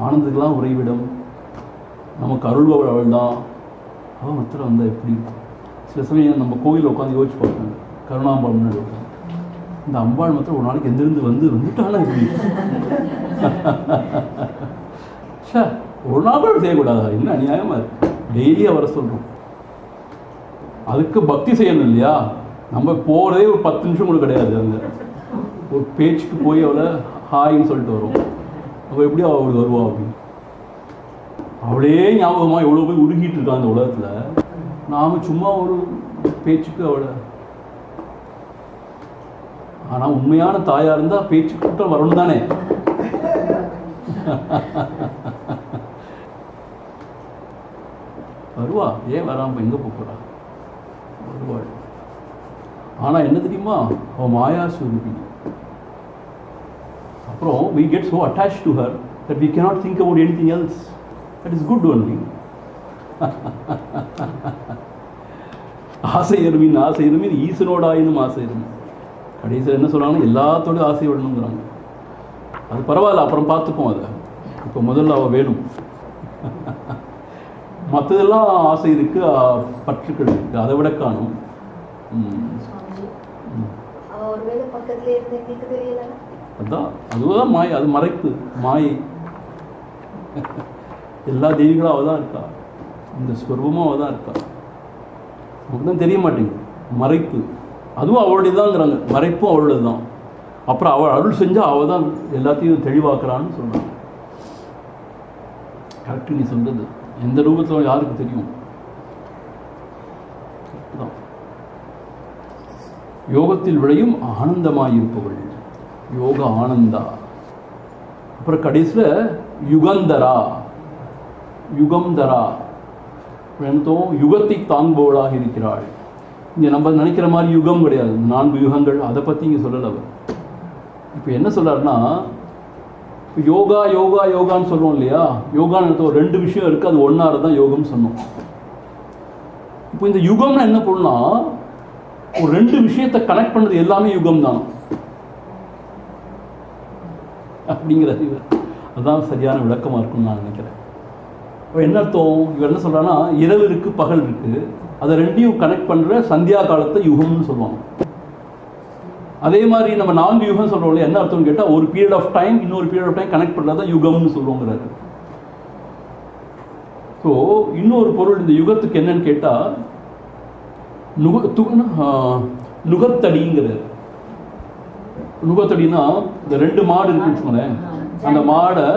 ஆனந்தத்துக்கெல்லாம் உறைவிடம், நமக்கு அருள்பவள் அவள் தான். அவள் மாத்திரம் வந்தால் எப்படி இருக்கும்? சில சமயம் நம்ம கோவிலில் உட்காந்து யோசிச்சு பார்க்கணும். கருணாம்பாள் முன்னாடி உட்காந்து இந்த அம்பாள் மாத்திரம் ஒரு நாளைக்கு எந்திருந்து வந்துட்டாலும் எப்படி? சார் ஒரு நாள் கூட செய்யக்கூடாதா? என்ன அநியாயமாக இருக்குது. டெய்லியாக வர சொல்கிறோம். அதுக்கு பக்தி செய்யணும் இல்லையா? நம்ம போகிறதே ஒரு 10 நிமிஷம் கூட கிடையாது. அங்கே ஒரு பேச்சுக்கு போய் அவளை ஹாய்ன்னு சொல்லிட்டு வரும். அவள் எப்படி அவள் வருவா அப்படின்னு அவளே ஞாபகமாக எவ்வளோ போய் உருகிட்டு இருக்கா அந்த உலகத்தில். நாம் சும்மா ஒரு பேச்சுக்கு அவளை. ஆனால் உண்மையான தாயாக இருந்தால் பேச்சுக்கு கூட்டம் வரணும் தானே. வருவா, ஏன் வராமல் எங்கே போகிறா? வருவாள். ஆனால் என்ன தெரியுமா, அவள் மாயா ஸ்வரூபி. அப்புறம் we get so attached to her that we cannot think about anything else. That is good only. ஆசை எருமின் ஈசனோடாயினும் ஆசை எருமின். கடைசியில் என்ன சொல்கிறாங்கன்னா எல்லாத்தோடையும் ஆசை விடணுங்கிறாங்க. அது பரவாயில்ல, அப்புறம் பார்த்துப்போம். அதை இப்போ முதல்ல அவள் வேணும். மற்றதெல்லாம் ஆசை இருக்குது, பற்றுக்கள் இருக்குது, அதை விட காணும். அதுதான், அதுதான் மாயை. அது மறைப்பு, மாயை. எல்லா தெய்வங்களும் அவள் தான் இருக்கா, இந்த ஸ்வரூபமும் அவள் தான் இருக்கா. நமக்கு தான் தெரிய மாட்டேங்குது. மறைப்பு அதுவும் அவளுடைய தான்ங்கிறாங்க, மறைப்பும் அவளுடைய தான். அப்புறம் அவள் அருள் செஞ்சால் அவள் தான் எல்லாத்தையும் தெளிவாக்குறான்னு சொல்கிறாங்க. கரெக்டு நீ சொல்கிறது. எந்த ரூபத்தில் யாருக்கு தெரியும்? யோகத்தில் விளையும் ஆனந்தமாயிருப்பவள் யோக ஆனந்தா. அப்புறம் கடைசியில் யுகந்தரா. என்னத்தோம் யுகத்தை தாங்குபவளாக இருக்கிறாள். இங்கே நம்ம நினைக்கிற மாதிரி யுகம் கிடையாது, 4 யுகங்கள், அதை பற்றி இங்கே சொல்லலை அவர். இப்போ என்ன சொல்கிறாருன்னா, யோகா யோகா யோகான்னு சொல்லுவோம் இல்லையா? யோகான்னு 2 விஷயம் இருக்குது, அது ஒன்றாக தான் யோகம்னு சொன்னோம். இப்போ இந்த யுகம்னா என்ன பண்ணலாம், ஒரு 2 விஷயத்தை கனெக்ட் பண்ணது எல்லாமே யுகம் தான் அப்படிங்கிறது. அதுதான் சரியான விளக்கமாக இருக்கும்னு நான் நினைக்கிறேன். என்ன அர்த்தம்? இவர் என்ன சொல்கிறான்னா, இரவு இருக்குது பகல் இருக்குது, அதை ரெண்டையும் கனெக்ட் பண்ணுற சந்தியா காலத்தை யுகம்னு சொல்லுவாங்க. அதே மாதிரி நம்ம 4 யுகம் சொல்கிறோம் இல்லையா, என்ன அர்த்தம்னு கேட்டால் ஒரு பீரியட் ஆஃப் டைம் இன்னொரு பீரியட் ஆஃப் டைம் கனெக்ட் பண்ணுறது தான் யுகம்னு சொல்லுவோங்கிறாரு. ஸோ இன்னொரு பொருள் இந்த யுகத்துக்கு என்னன்னு கேட்டால் நுகத்தடிங்கிறார். நுகத்தடினா இந்த 2 மாடு இருக்குன்னு வச்சுக்கோங்களேன், அந்த மாடை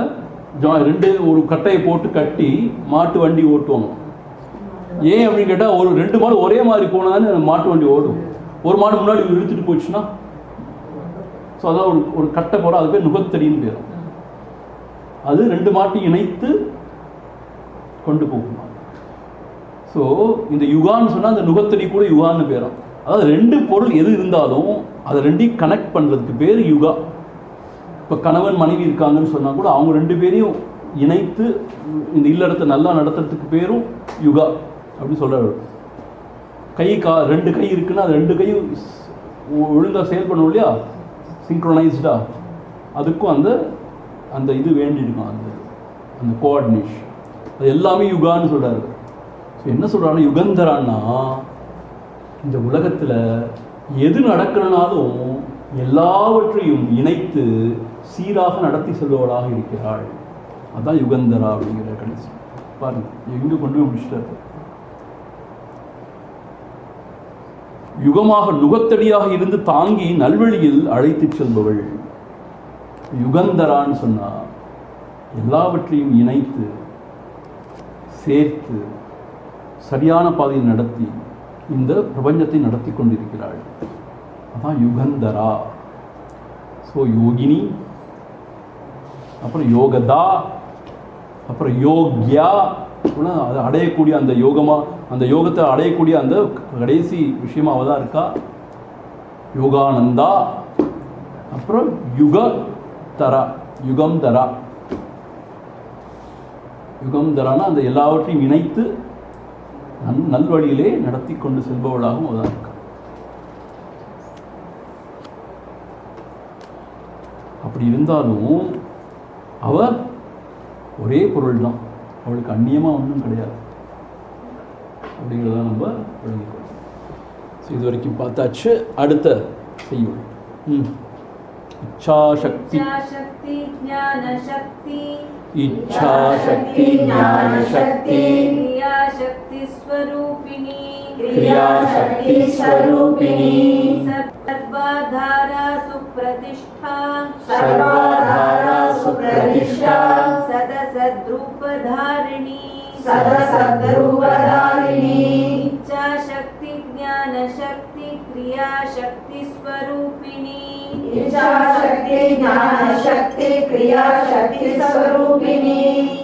2 ஒரு கட்டையை போட்டு கட்டி மாட்டு வண்டி ஓட்டுவாங்க. ஏன் அப்படின்னு கேட்டால் ஒரு 2 மாடு ஒரே மாதிரி போனாலும் மாட்டு வண்டி ஓடும். ஒரு மாடு முன்னாடி இழுத்துட்டு போச்சுன்னா, ஸோ அதான் ஒரு கட்டை போகிறோம், அது பேர் நுகத்தடின்னு பேரும். அது 2 மாட்டையும் இணைத்து கொண்டு போகுமா. ஸோ இந்த யுகான்னு சொன்னால் அந்த நுகத்தடி கூட யுகான்னு பேரும். அதாவது 2 பொருள் எது இருந்தாலும் அதை 2ஐயும் கனெக்ட் பண்ணுறதுக்கு பேர் யுகா. இப்போ கணவன் மனைவி இருக்காங்கன்னு சொன்னால் கூட அவங்க 2 பேரையும் இணைத்து இந்த இல்லறத்தை நல்லா நடத்துறதுக்கு பேரும் யுகா அப்படின்னு சொல்கிறார். 2 கை இருக்குன்னா அது 2 கையும் ஒழுங்காக செயல்படணும் இல்லையா, சிங்க்ரோனைஸ்டாக. அதுக்கும் அந்த இது வேண்டியிருக்கும், அந்த கோஆர்டினேஷன். அது எல்லாமே யுகான்னு சொல்கிறாரு. ஸோ என்ன சொல்கிறாங்கன்னா, யுகந்தரான்னா இந்த உலகத்தில் எது நடக்கணும்னாலும் எல்லாவற்றையும் இணைத்து சீராக நடத்தி செல்பவளாக இருக்கிறாள். அதுதான் யுகந்தரா அப்படிங்கிற கடைசி பாருங்க, எங்கே கொண்டு போய் முடிச்சிட்டாரு. யுகமாக நுகத்தடியாக இருந்து தாங்கி நல்வழியில் அழைத்து செல்பவள் யுகந்தரான்னு சொன்னா, எல்லாவற்றையும் இணைத்து சேர்த்து சரியான பாதையில் நடத்தி இந்த பிரபஞ்சத்தை நடத்தி கொண்டிருக்கிறாள். அதான் யுகந்தரா. ஸோ யோகினி, அப்புறம் யோகதா, அப்புறம் யோக்யா, அதை அடையக்கூடிய அந்த அந்த யோகத்தை அடையக்கூடிய அந்த கடைசி விஷயமா அவள் தான் இருக்கா. யோகானந்தா, அப்புறம் யுகதரா, யுகம்தரா. யுகம்தரானா அந்த எல்லாவற்றையும் இணைத்து நல்வழியிலே நடத்தி கொண்டு செல்பவளாகவும் அவள் தான் இருக்கா. அப்படி இருந்தாலும் அவள் ஒரே பொருள் தான், அவளுக்கு அந்நியமாக ஒன்றும் கிடையாது அப்படிங்கிறத நம்ம விளங்கிக்கணும். ஸோ இது வரைக்கும் பார்த்தாச்சு. அடுத்த செய்யுள் இச்சாசக்தி. इच्छाशक्ति ज्ञानशक्ति क्रियाशक्ति स्वरूपिणी सर्वाधारा सुप्रतिष्ठा सदसद्रूपधारिणी इच्छाशक्ति ज्ञानशक्ति क्रियाशक्ति स्वरूपिणी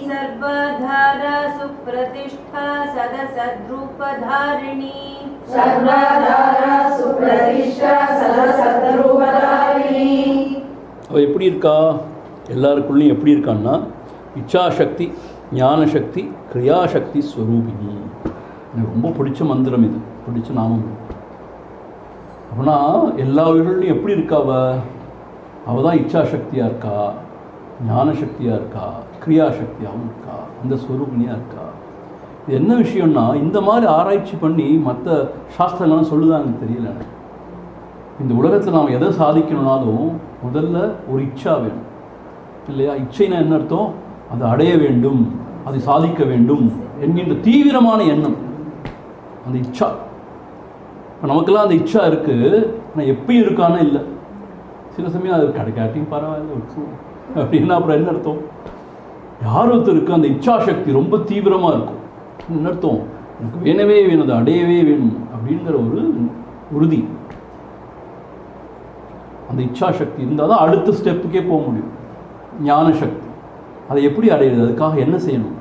सर्वाधारा सुप्रतिष्ठा सदसद्रूपधारिणी அவ எப்படி இருக்கா? எல்லாருக்குள்ளேயும் எப்படி இருக்கான்னா, இச்சாசக்தி ஞானசக்தி கிரியாசக்தி ஸ்வரூபிணி. எனக்கு ரொம்ப பிடிச்ச மந்திரம் இது, பிடிச்ச நாமம். அப்படின்னா எல்லா உயிர்களையும் எப்படி இருக்கா அவள் தான் இச்சாசக்தியாக இருக்கா, ஞானசக்தியாக இருக்கா, கிரியாசக்தியாகவும் இருக்கா, அந்த ஸ்வரூபிணியாக இருக்கா. இது என்ன விஷயம்னா, இந்த மாதிரி ஆராய்ச்சி பண்ணி மற்ற சாஸ்திரங்கள்லாம் சொல்லுதாங்க தெரியல. இந்த உலகத்தில் நாம் எதை சாதிக்கணும்னாலும் முதல்ல ஒரு இச்சா வேணும் இல்லையா? இச்சைனா என்ன அர்த்தம்? அதை அடைய வேண்டும், அதை சாதிக்க வேண்டும் என்கின்ற தீவிரமான எண்ணம், அந்த இச்சா. இப்போ நமக்கெல்லாம் அந்த இச்சா இருக்குது, ஆனால் எப்பயும் இருக்கானே இல்லை. சில சமயம் அது கிடைக்காட்டியும் பரவாயில்ல அப்படின்னா அப்புறம் என்ன அர்த்தம்? யார் ஒருத்தர் இருக்குது அந்த இச்சாசக்தி ரொம்ப தீவிரமாக இருக்கும். என்ன அர்த்தம்? எனக்கு வேணவே வேணும், அதை அடையவே வேணும் அப்படிங்கிற ஒரு உறுதி. அந்த இச்சாசக்தி இருந்தால் தான் அடுத்த ஸ்டெப்புக்கே போக முடியும். ஞானசக்தி, அதை எப்படி அடையிறது? அதுக்காக என்ன செய்யணும்?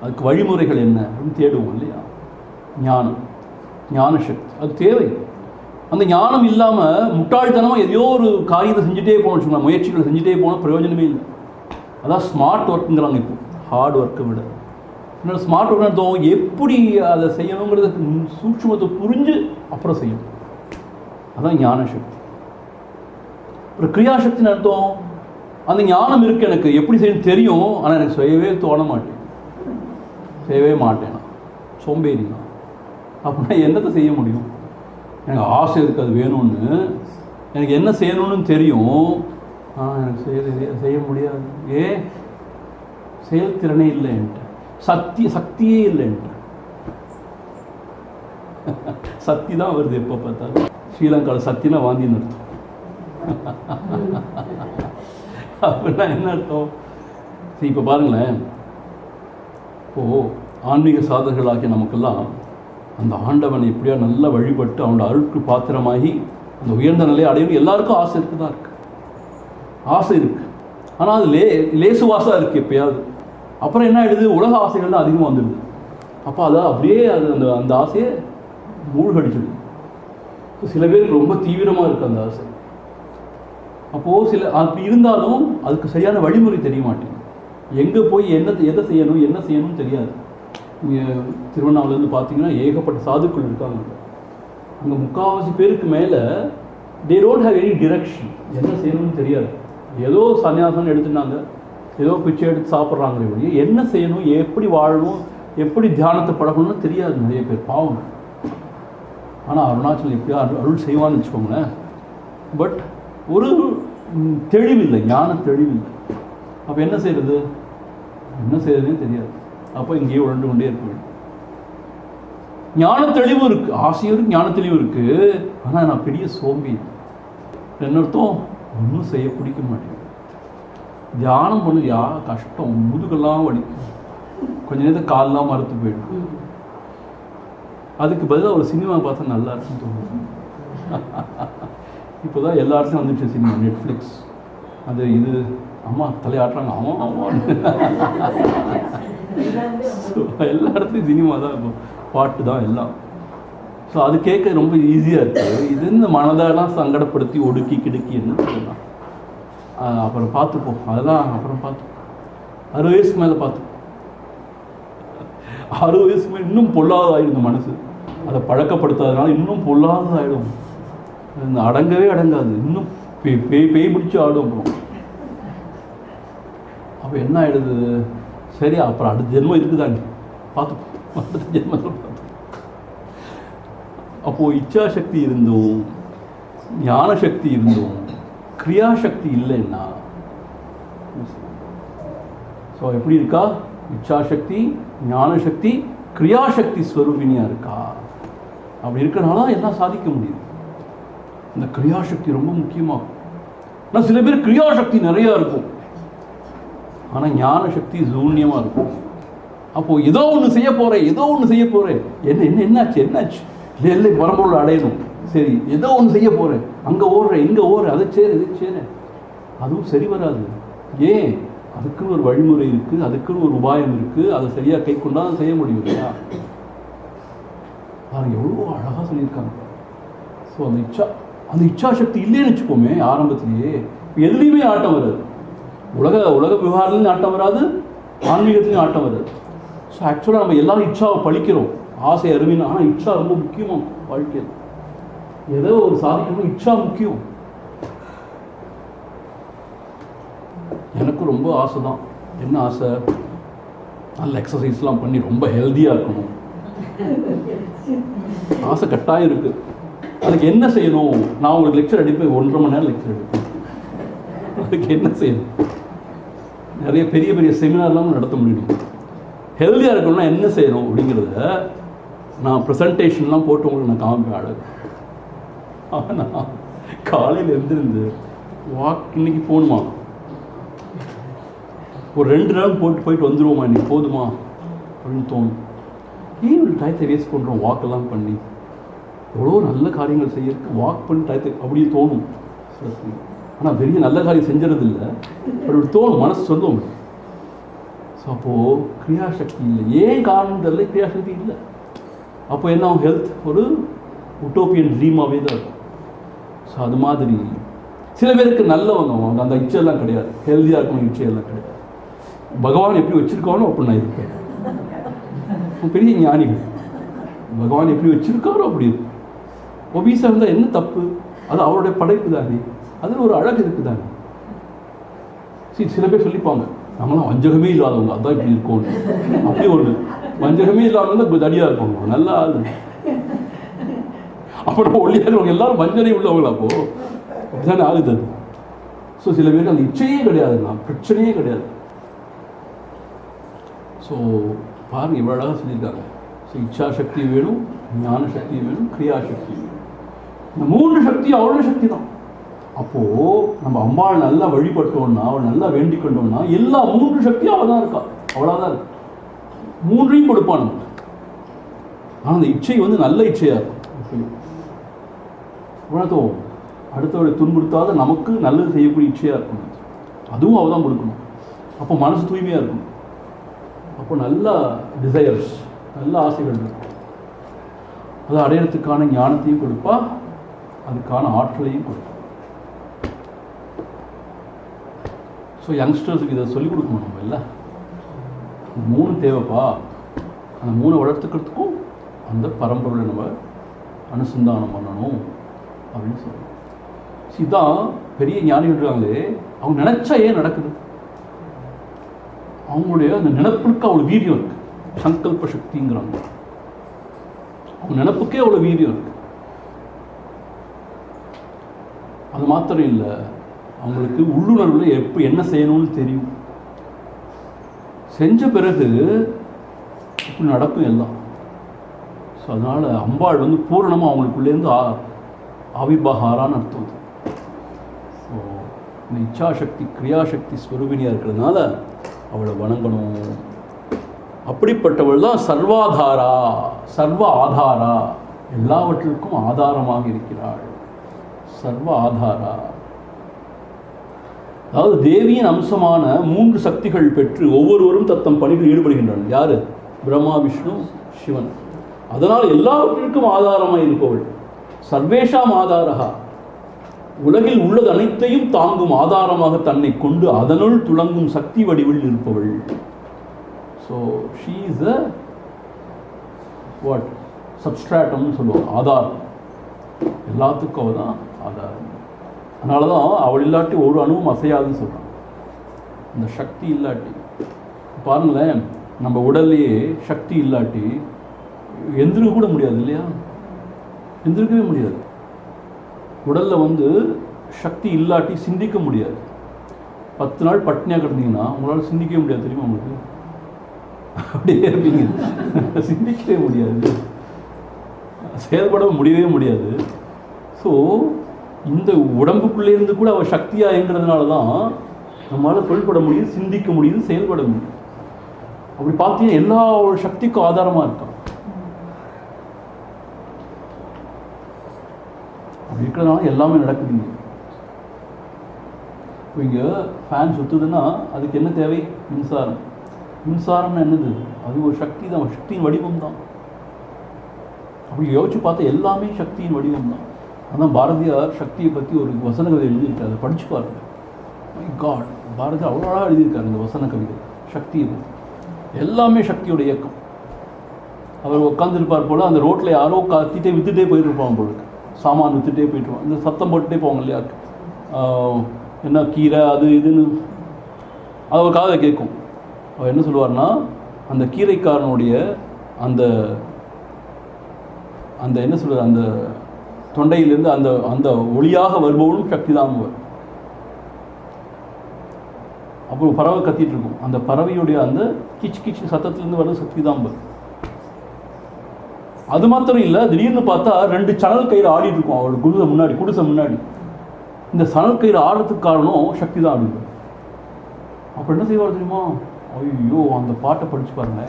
அதுக்கு வழிமுறைகள் என்ன அப்படின்னு தேடுவோம் இல்லையா? ஞானசக்தி அது தேவை. அந்த ஞானம் இல்லாமல் முட்டாள்தனமாக எதையோ ஒரு காரியத்தை செஞ்சுட்டே போகணும்னு வச்சுக்கோங்க, முயற்சிகளை செஞ்சுட்டே போனால் பிரயோஜனமே இல்லை. அதான் ஸ்மார்ட் ஒர்க்குங்கிறாங்க இப்போ, ஹார்ட் ஒர்க்கை விட. என்னோட ஸ்மார்ட் ஒர்க் அர்த்தம் எப்படி அதை செய்யணுங்கிறத சூட்சுமத்தை புரிஞ்சு அப்புறம் செய்யணும். அதான் ஞானசக்தி. அப்புறம் கிரியாசக்தின்னு அர்த்தம் அந்த ஞானம் இருக்குது, எனக்கு எப்படி செய்யணும் தெரியும், ஆனால் எனக்கு செய்யவே தோண மாட்டேன், செய்யவே மாட்டேன், நான் சோம்பேறி தான். அப்படின்னா என்னத்தை செய்ய முடியும்? எனக்கு ஆசை இருக்குது அது வேணும்னு, எனக்கு என்ன செய்யணும்னு தெரியும், எனக்கு செய்ய முடியாது. ஏன்? செயல்திறனே இல்லைன்ட்டு, சக்தியே இல்லைன்ட்டு. சக்தி தான் வருது எப்போ பார்த்தாலும். ஸ்ரீலங்காவில் சக்தினா வாந்தின்னு அர்த்தம். அப்படின்னா என்ன அர்த்தம்? சரி, இப்போ பாருங்களேன், இப்போது ஆன்மீக சாதகர்களாகிய நமக்கெல்லாம் அந்த ஆண்டவனை எப்படியா நல்லா வழிபட்டு அவனோட அருளுக்கு பாத்திரமாகி அந்த உயர்ந்த நிலையை அடையணும் எல்லாருக்கும் ஆசை இருக்குது தான் இருக்குது, ஆசை இருக்குது. ஆனால் அது லேசுவாசாக இருக்குது எப்பயாவது. அப்புறம் என்ன ஆகிடுது? உலக ஆசைகள் தான் அதிகமாக வந்துடுது. அப்போ அதான் அப்படியே அந்த ஆசையை மூழ்கடிச்சிடுது. சில பேருக்கு ரொம்ப தீவிரமாக இருக்குது அந்த ஆசை. அப்போது அப்படி இருந்தாலும் அதுக்கு சரியான வழிமுறை தெரிய மாட்டேங்குது. எங்கே போய் எதை செய்யணும் தெரியாது. இங்கே திருவண்ணாமலேருந்து பார்த்தீங்கன்னா ஏகப்பட்ட சாதுக்கள் இருக்காங்க. அங்கே முக்கால்வாசி பேருக்கு மேலே they don't have any direction, என்ன செய்யணும்னு தெரியாது. ஏதோ சன்னியாசம் எடுத்துட்டாங்க, ஏதோ பிச்சை எடுத்து சாப்பிட்றாங்களே ஒழிய என்ன செய்யணும், எப்படி வாழணும், எப்படி தியானத்தை பழகணும்னு தெரியாது நிறைய பேர், பாவம். ஆனால் அருணாச்சலம் எப்படியா அருள் செய்வான்னு வச்சுக்கோங்களேன். பட் ஒரு தெளிவில்லை, ஞான தெளிவில்லை. அப்போ என்ன செய்யறதுன்னே தெரியாது. அப்போ இங்கேயே உழண்டு கொண்டே இருக்க வேண்டும். ஞான தெளிவு இருக்குது, ஆசையும் இருக்குது, ஞான தெளிவு இருக்குது. ஆனால் நான் பெரிய சோம்பி. என்னர்த்தம்? ஒன்றும் செய்ய பிடிக்க மாட்டேங்குது. தியானம் பண்ணது கஷ்டம், முதுகெல்லாம் வலிக்கும், கொஞ்ச நேரத்தில் காலெலாம் மறுத்து போயிடும். அதுக்கு பதிலாக ஒரு சினிமா பார்த்தா நல்லா இருக்குன்னு தோணுது. இப்போ தான் எல்லா இடத்துலையும் வந்துடுச்சு சினிமா, நெட்ஃப்ளிக்ஸ் அது இது. அம்மா தலையாட்டுறாங்க, ஆமாம் எல்லா இடத்துலையும் சினிமா தான், இப்போ பாட்டு தான் எல்லாம். ஸோ அது கேட்க ரொம்ப ஈஸியாக இருக்குது. இது இந்த மனதெல்லாம் சங்கடப்படுத்தி ஒடுக்கி கிடுக்கி என்ன சொல்லலாம். அப்புறம் பார்த்துப்போம், அதெல்லாம் அப்புறம் பார்த்துப்போம். 60 வயசுக்கு மேலே பார்த்துப்போம். 60 வயசுக்கு மேலே இன்னும் பொல்லாததாகிடும் இந்த மனசு. அதை பழக்கப்படுத்தாதனால இன்னும் பொல்லாததாகிடும். அடங்கவே அடங்காது, இன்னும் பேய் பிடிச்சி ஆடும். அப்புறம் அப்போ என்ன ஆகிடுது? சரி, அப்புறம் அடுத்த ஜென்மம் இருக்குதாங்க, பார்த்துப்போம், அடுத்த ஜென்மத்தில் பார்த்து. அப்போது இச்சாசக்தி இருந்தும் ஞான சக்தி இருந்தும் கிரியாசக்தி இல்லைன்னா ஸோ எப்படி இருக்கா? இச்சாசக்தி, ஞானசக்தி, கிரியாசக்தி ஸ்வரூபினியாக இருக்கா? அப்படி இருக்கிறனால எல்லாம் சாதிக்க முடியும். இந்த கிரியாசக்தி ரொம்ப முக்கியமாகும். ஆனால் சில பேர் கிரியாசக்தி நிறையா இருக்கும், ஆனால் ஞான சக்தி சூன்யமாக இருக்கும். அப்போது ஏதோ ஒன்று செய்ய போகிறேன், என்னாச்சு இல்லை பரம்பொருள் அடையணும், சரி ஏதோ ஒன்று செய்ய போகிறேன், அங்கே ஓடுறேன் இங்கே ஓடுறேன், அதை சேரு, அதுவும் சரி வராது. ஏன்? அதுக்குன்னு ஒரு வழிமுறை இருக்குது, அதுக்குன்னு ஒரு உபாயம் இருக்குது, அதை சரியாக கை கொண்டா அதை செய்ய முடியும் இல்லையா? அது எவ்வளோ அழகாக சொல்லியிருக்காங்க. ஸோ அந்த இச்சாசக்தி இல்லைன்னு வச்சுப்போமே ஆரம்பத்திலேயே, எதுலேயுமே ஆட்டம் வராது. உலக விவகாரத்துலையும் ஆட்டம் வராது, ஆன்மீகத்துலையும் ஆட்டம் வராது. ஸோ ஆக்சுவலாக நம்ம எல்லாரும் இச்சாவை பழிக்கிறோம், ஆசை அருமைனா. ஆனால் இச்சா ரொம்ப முக்கியமாக வாழ்க்கையில். ஏதோ ஒரு சாதிக்கணும், இச்சா முக்கியம். எனக்கும் ரொம்ப ஆசை தான். என்ன ஆசை? நல்ல எக்ஸசைஸ்லாம் பண்ணி ரொம்ப ஹெல்த்தியாக இருக்கணும். ஆசை கட்டாயம் இருக்குது. அதுக்கு என்ன செய்யணும்? நான் உங்களுக்கு லெக்சர் அடிப்பேன், 1.5 மணி நேரம் லெக்சர் அடிப்பேன். அதுக்கு என்ன செய்யணும்? நிறைய பெரிய செமினார்லாம் நடத்த முடியும். ஹெல்த்தியாக இருக்கணும்னா என்ன செய்யணும் அப்படிங்கிறத நான் ப்ரெசன்டேஷன்லாம் போட்டு உங்களுக்கு நான் காமிப்பேன் அழகு. ஆனால் காலையில் எழுந்திருந்து இன்னைக்கு போகணுமா, ஒரு 2 நாள் போயிட்டு வந்துடுவோமா, இன்னைக்கு போதுமா அப்படின்னு தோணும். ஏன் ஒரு டயத்தை வேஸ்ட் பண்ணுறோம் வாக்கெல்லாம் பண்ணி? எவ்வளோ நல்ல காரியங்கள் செய்யறதுக்கு வாக் பண்ணி டயத்தை அப்படியே தோணும். ஆனால் பெரிய நல்ல காரியம் செஞ்சுறது இல்லை, அப்படி தோணும், மனசு சொல்லும். ஸோ அப்போது கிரியாசக்தி இல்லை. ஏன் காரணம் தெரியல, கிரியாசக்தி இல்லை. அப்போ என்ன ஆகும்? ஹெல்த் ஒரு உட்டோப்பியன் ட்ரீமாகவே தான் இருக்கும். ஸோ அது மாதிரி சில பேருக்கு நல்லவங்க அவங்க அந்த இச்சையெல்லாம் கிடையாது, ஹெல்த்தியாக இருக்கணும், இச்சையெல்லாம் கிடையாது. பகவான் எப்படி வச்சுருக்கானோ அப்படி நான் இருப்பேன். பெரிய ஞானிகள் பகவான் எப்படி வச்சுருக்காரோ அப்படி இருக்கும். ஒபீஸாக இருந்தால் என்ன தப்பு? அது அவருடைய படைப்பு தானே, அதில் ஒரு அழகு இருக்குதானே. சில பேர் சொல்லிப்பாங்க நம்மளாம் வஞ்சகமே இல்லாதவங்க அதான் இப்படி இருக்கோம். அப்படி ஒன்று வஞ்சகமே இல்லாதவங்க இப்படி தடியாக இருப்பாங்க, நல்லா ஆள். அப்புறம் ஒல்லியாக இருக்கிறவங்க எல்லாரும் வஞ்சனை உள்ளவங்களா அப்போ அப்படித்தானே ஆகுது அது. ஸோ சில பேருக்கு அந்த இச்சையே கிடையாதுண்ணா, பிரச்சனையே கிடையாது. ஸோ பாருங்க இவ்வளோ அழகாக சொல்லியிருக்காங்க. ஸோ இச்சா சக்தி வேணும், ஞான சக்தி வேணும், கிரியா சக்தி வேணும். இந்த 3 சக்தியும் அவ்வளோ சக்தி தான். அப்போது நம்ம அம்பாள் நல்லா வழிபட்டோம்னா, அவள் நல்லா வேண்டிக் கொண்டோம்னா எல்லா 3 சக்தியும் அவள் தான் இருக்கா, அவ்வளோதான் இருக்கு. 3ஐயும் கொடுப்பான் நமக்கு. ஆனால் அந்த இச்சை வந்து நல்ல இச்சையாக இருக்கும். உணர்த்தோ அடுத்தவரை துன்புறுத்தாத நமக்கு நல்லது செய்யக்கூடிய இச்சையாக இருக்கணும், அதுவும் அவள் தான் கொடுக்கணும். அப்போ மனசு தூய்மையாக இருக்கணும். அப்போ நல்ல டிசையர்ஸ், நல்ல ஆசைகள் இருக்கும். அதை அடையிறதுக்கான ஞானத்தையும் கொடுப்பா, அதுக்கான ஆற்றலையும் கொடுப்பா. ஸோ யங்ஸ்டர்ஸுக்கு இதை சொல்லிக் கொடுக்கணும் நம்ம இல்லை. 3 தேவைப்பா. அந்த 3 வளர்த்துக்கிறதுக்கும் அந்த பரம்பரையில் நம்ம அனுசந்தானம் பண்ணணும் அப்படின்னு சொல்லுவோம். இதுதான் பெரிய ஞானிகள் இருக்காங்களே, அவங்க நினைச்சா ஏன் நடக்குது? அவங்களுடைய அந்த நினைப்புக்கு அவ்வளோ வீரியம் இருக்கு. சங்கல்ப சக்திங்கிறாங்க. அவங்க நினைப்புக்கே அவ்வளோ வீரியம் இருக்கு. அது மாத்திரம் இல்லை, அவங்களுக்கு உள்ளுணர்வில் எப்போ என்ன செய்யணும்னு தெரியும். செஞ்ச பிறகு இப்படி நடக்கும் எல்லாம். ஸோ அதனால் அம்பாள் வந்து பூரணமாக அவங்களுக்குள்ளேருந்து ஆவிர்வாகாரான்னு அர்த்தம். ஸோ இந்த இச்சாசக்தி கிரியாசக்தி ஸ்வரூபினியாக இருக்கிறதுனால அவளை வணங்கணும். அப்படிப்பட்டவள் தான் சர்வாதாரா, சர்வ ஆதாரா, எல்லாவற்றிற்கும் ஆதாரமாக இருக்கிறாள். சர்வ ஆதாரா, அதாவது தேவியின் அம்சமான 3 சக்திகள் பெற்று ஒவ்வொருவரும் தத்தம் பணியில் ஈடுபடுகின்றனர். யாரு? பிரம்மா, விஷ்ணு, சிவன். அதனால் எல்லாவற்றிற்கும் ஆதாரமாக இருப்பவள். சர்வேஷாம் ஆதாரா, உலகில் உள்ளது அனைத்தையும் தாங்கும் ஆதாரமாக தன்னை கொண்டு அதனுள் துளங்கும் சக்தி வடிவில் இருப்பவள். So she is a what சப்ஸ்ட்ராட்டம்னு சொல்லுவாங்க, ஆதாரம். எல்லாத்துக்கும் அவள் தான் ஆதாரம். அதனால தான் அவள் இல்லாட்டி ஒரு அணுவும் அசையாதுன்னு சொல்கிறான். இந்த சக்தி இல்லாட்டி பாருங்களேன், நம்ம உடல்லையே சக்தி இல்லாட்டி எந்திரிக்க கூட முடியாது இல்லையா? எந்திரிக்கவே முடியாது. உடலில் வந்து சக்தி இல்லாட்டி சிந்திக்க முடியாது. 10 நாள் பட்னியாக கிடந்தீங்கன்னா உங்களால் சிந்திக்கவே முடியாது, தெரியுமா உங்களுக்கு? அப்படியே இருப்பீங்க, சிந்திக்கவே முடியாது, செயல்பட முடியவே முடியாது. ஸோ இந்த உடம்புக்குள்ளேருந்து கூட அவள் சக்தியாக இயங்குறதுனால தான் நம்மளால் தொழில்பட முடியுது, சிந்திக்க முடியுது, செயல்பட முடியுது. அப்படி பார்த்தீங்கன்னா எல்லா சக்திக்கும் ஆதாரமாக இருக்கான். அப்படி இருக்கிறதுனால எல்லாமே நடக்குதுங்க. இப்போ இங்கே ஃபேன் சுற்றுதுன்னா அதுக்கு என்ன தேவை? மின்சாரம். மின்சாரம்னு என்னது? அது ஒரு சக்தி தான், சக்தியின் வடிவம் தான். அப்படி யோசிச்சு பார்த்தா எல்லாமே சக்தியின் வடிவம் தான். அதான் பாரதியார் சக்தியை பற்றி ஒரு வசன கவிதை எழுதியிருக்காரு, அதை படிச்சு பாருங்க. மை காட், பாரதியார் அவ்வளோ அழகாக எழுதியிருக்காரு இந்த வசன கவிதை சக்தியை பற்றி. எல்லாமே சக்தியோட இயக்கம். அவர் உட்காந்துருப்பார் போல், அந்த ரோட்டில் யாரோ கத்திட்டே விற்றுட்டே போயிட்டுருப்பாங்க போல, சாமான் விற்றுட்டே போயிட்டுருவாங்க. இந்த சத்தம் போட்டுகிட்டே போவாங்க இல்லையா, என்ன கீரை அது இதுன்னு, அது ஒரு காதை கேட்கும். அவர் என்ன சொல்லுவார்னா, அந்த கீரைக்காரனுடைய அந்த அந்த என்ன சொல்கிறது, அந்த தொண்டையிலேருந்து அந்த அந்த ஒளியாக வருபவனும் சக்தி தான். அப்புறம் பறவை கத்திட்டு இருக்கும், அந்த பறவையுடைய அந்த கிச் கிச் சத்தத்துலேருந்து வர்றது சக்தி தான். அது மாத்திரம் இல்லை, திடீர்னு பார்த்தா 2 சணல் கயிறு ஆடிட்டு இருக்கும் அவள் குடிசை முன்னாடி. இந்த சணல் கயிறு ஆடுறதுக்கு காரணம் சக்தி தான் ஆடுது. அப்போ என்ன செய்வார் தெரியுமா? ஐயோ, அந்த பாட்டை படிச்சு பாருங்க.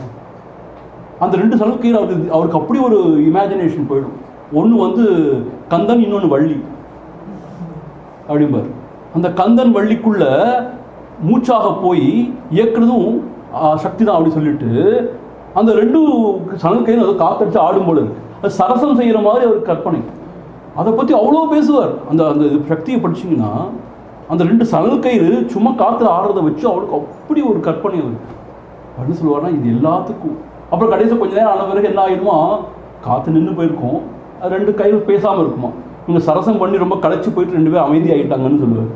அந்த 2 சணல் கயிறு அவருக்கு அப்படி ஒரு இமேஜினேஷன் போயிடும். ஒன்று வந்து கந்தன், இன்னொன்று வள்ளி அப்படிம்பார். அந்த கந்தன் வள்ளிக்குள்ள மூச்சாக போய் இயக்குறதும் சக்தி தான் அப்படி சொல்லிட்டு, அந்த 2 சணல் கயிறு அதை காத்தடிச்சு ஆடும் போல இருக்கு. அது சரசம் செய்கிற மாதிரி அவர் கற்பனை. அதை பற்றி அவ்வளோ பேசுவார். அந்த அந்த சக்தியை படிச்சிங்கன்னா அந்த 2 சணல் கயிறு சும்மா காற்றுல ஆடுறதை வச்சு அவளுக்கு அப்படி ஒரு கற்பனை அவருக்கு. அப்படின்னு சொல்லுவார்னா இது எல்லாத்துக்கும். அப்புறம் கடைசியில் கொஞ்ச நேரம் ஆன பிறகு என்ன ஆகிடுமா, காற்று நின்று போயிருக்கும், 2 கயிறு பேசாமல் இருக்குமா. இவங்க சரசம் பண்ணி ரொம்ப களைச்சி போயிட்டு 2 பேரும் அமைதியாகிட்டாங்கன்னு சொல்லுவார்.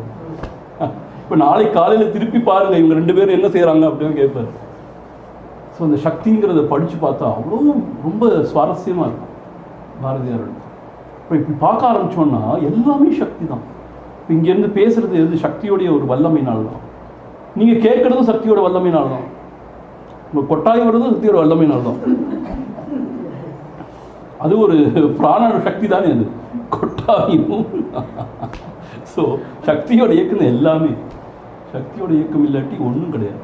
இப்போ நாளை காலையில் திருப்பி பாருங்க இவங்க 2 பேரும் என்ன செய்கிறாங்க அப்படின்னு கேட்பார். ஸோ அந்த சக்திங்கிறத படித்து பார்த்தா அவ்வளோ ரொம்ப சுவாரஸ்யமாக இருக்கும் பாரதியார். இப்போ இப்படி பார்க்க ஆரம்பித்தோன்னா எல்லாமே சக்தி தான். இப்போ இங்கேருந்து பேசுகிறது எது சக்தியோடைய ஒரு வல்லமையினால் தான். நீங்கள் கேட்குறதும் சக்தியோட வல்லமையினால் தான். உங்கள் கொட்டாய் வர்றதும் சக்தியோட வல்லமையினால் தான். அது ஒரு பிராண சக்தி தானே அது கொட்டாயும். ஸோ சக்தியோட இயக்கம் எல்லாமே. சக்தியோட இயக்கம் இல்லாட்டி ஒன்றும் கிடையாது.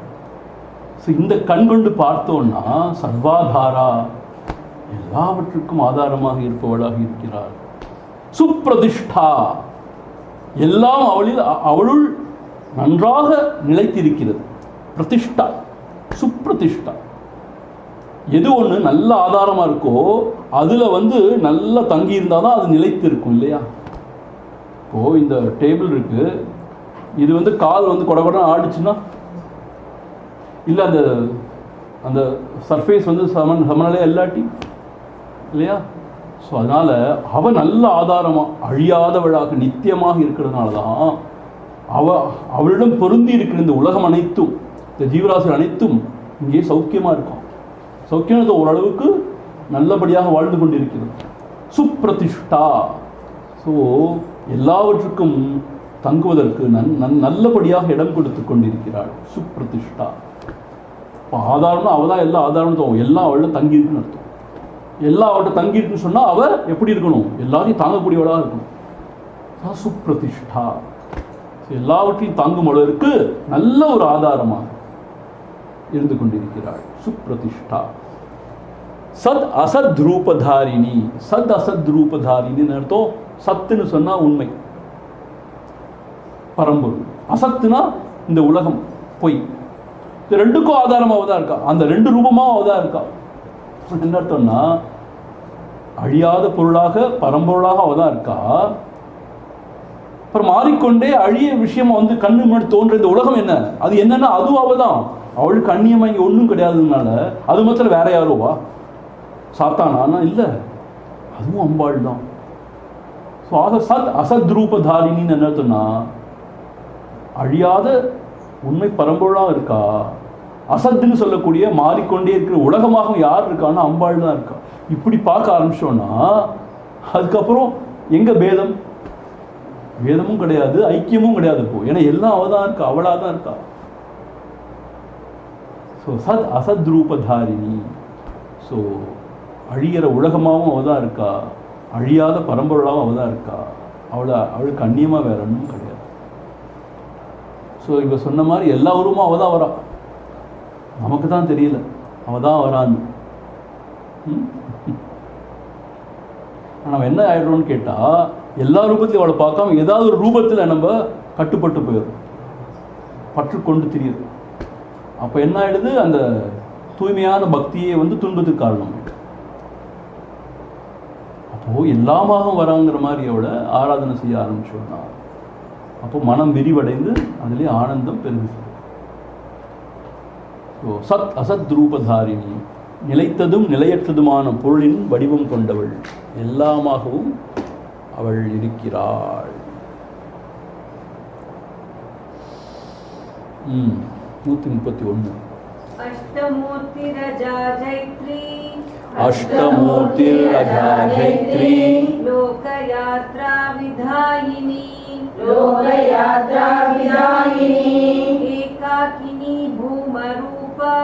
ஸோ இந்த கண் கொண்டு பார்த்தோன்னா சர்வாதாரா, எல்லாவற்றுக்கும் ஆதாரமாக இருப்பவளாக இருக்கிறாள். சுப்ரதிஷ்டா, எல்லாம் அவளுள் நன்றாக நிலைத்திருக்கிறது. பிரதிஷ்டா, சுப்ரதிஷ்டா. எது ஒன்று நல்ல ஆதாரமாக இருக்கோ அதில் நல்லா தங்கி இருந்தால் தான் அது நிலைத்து இருக்கும் இல்லையா? இப்போது இந்த டேபிள் இருக்குது, இது கால் கொட ஆடிச்சுன்னா இல்லை அந்த அந்த சர்ஃபேஸ் சமநிலையாக இல்லாட்டி இல்லையா? ஸோ அதனால் அவள் நல்ல ஆதாரமாக அழியாதவளாக நித்தியமாக இருக்கிறதுனால தான் அவளிடம் பொருந்தி இருக்கிற இந்த உலகம் அனைத்தும், இந்த ஜீவராசிகள் அனைத்தும் இங்கே சௌக்கியமாக இருக்கும். சௌக்கியத்தை ஓரளவுக்கு நல்லபடியாக வாழ்ந்து கொண்டிருக்கிறது. சுப்ரதிஷ்டா. ஸோ எல்லாவற்றுக்கும் தங்குவதற்கு நல்லபடியாக இடம் கொடுத்து கொண்டிருக்கிறாள். சுப்ரதிஷ்டா. இப்போ ஆதாரம்னா அவள் தான் எல்லா ஆதாரமும் எல்லாம் அவளில் தங்கியிருக்குன்னு அர்த்தம். எல்லாம் அவள்கிட்ட தங்கியிருக்குன்னு சொன்னால் அவள் எப்படி இருக்கணும்? எல்லாத்தையும் தாங்கக்கூடியவளாக இருக்கணும். சுப்ரதிஷ்டா. எல்லாவற்றையும் தாங்கும் அளவிற்கு நல்ல ஒரு ஆதாரமாக இருந்து கொண்டிருக்கிறாள். சுப்ரதிஷ்டா. சத் அசத் ரூபதாரிணி. சத் அசத் ரூபதாரிணின்னு அர்த்தம். சத்துன்னு சொன்னா உண்மை, பரம்பொருள். அசத்துனா இந்த உலகம், பொய். இது ரெண்டுக்கும் ஆதாரமாக தான் இருக்கா. அந்த 2 ரூபமாக தான் இருக்கா. என்ன அர்த்தம்னா அழியாத பொருளாக பரம்பொருளாக அவ தான் இருக்கா. அப்புறம் மாறிக்கொண்டே அழிய விஷயம் கண்ணு முன்னாடி தோன்ற இந்த உலகம் என்ன, அது என்னன்னா அதுவும் அவ தான். அவளுக்கு அந்நியமாக இங்கே ஒன்றும் கிடையாதுனால அது மாத்திரம் வேற யாரோவா? சாத்தானா? இல்லை, அதுவும் அம்பாள் தான். ஸோ ஆக சத் அசத் ரூபதாரிணின்னு என்ன அர்த்தம்னா அழியாத உண்மை பரம்பொருளாக இருக்கா. அசத்துன்னு சொல்லக்கூடிய மாறிக்கொண்டே இருக்கிற உலகமாக யார் இருக்கான்னா அம்பாள் தான் இருக்கா. இப்படி பார்க்க ஆரம்பிச்சோன்னா அதுக்கப்புறம் எங்க பேதம்? வேதமும் கிடையாது, ஐக்கியமும் கிடையாது. இப்போ ஏன்னா எல்லாம் அவள் தான் இருக்கா, அவளாக தான் இருக்கா. ஸோ சத் அசத் ரூபதாரிணி. ஸோ அழிகிற உலகமாகவும் அவள் தான் இருக்கா, அழியாத பரம்பொருளாகவும் அவள் தான் இருக்கா. அவளுக்கு அந்நியமாக வேற ஒன்றும் கிடையாது. ஸோ இப்போ சொன்ன மாதிரி எல்லா உருவமும் அவள் தான் வரா, நமக்கு தான் தெரியல அவள் தான் வரான்னு. நம்ம என்ன ஆயிடுறோம்னு கேட்டால் எல்லா ரூபத்திலையும் அவளை பார்க்காம ஏதாவது ஒரு ரூபத்தில் நம்ம கட்டுப்பட்டு போயிடும், பற்று கொண்டு தெரியுது. அப்போ என்ன ஆயிடுது? அந்த தூய்மையான பக்தியை துன்பத்துக்கு காரணம். அப்போது எல்லாமாக வராங்கிற மாதிரி அவளை ஆராதனை செய்ய ஆரம்பிச்சோம்னா அப்போ மனம் விரிவடைந்து அதிலே ஆனந்தம் பெருகுது. ஸோ சத் அசத் ரூபதாரிணி, நிலைத்ததும் நிலையற்றதுமான பொருளின் வடிவம் கொண்டவள், எல்லாமாகவும் அவள் இருக்கிறாள். 131. अष्टमूर्तिरजा जैत्री लोकयात्रा विधायिनी एकाकिनी भूमरूपा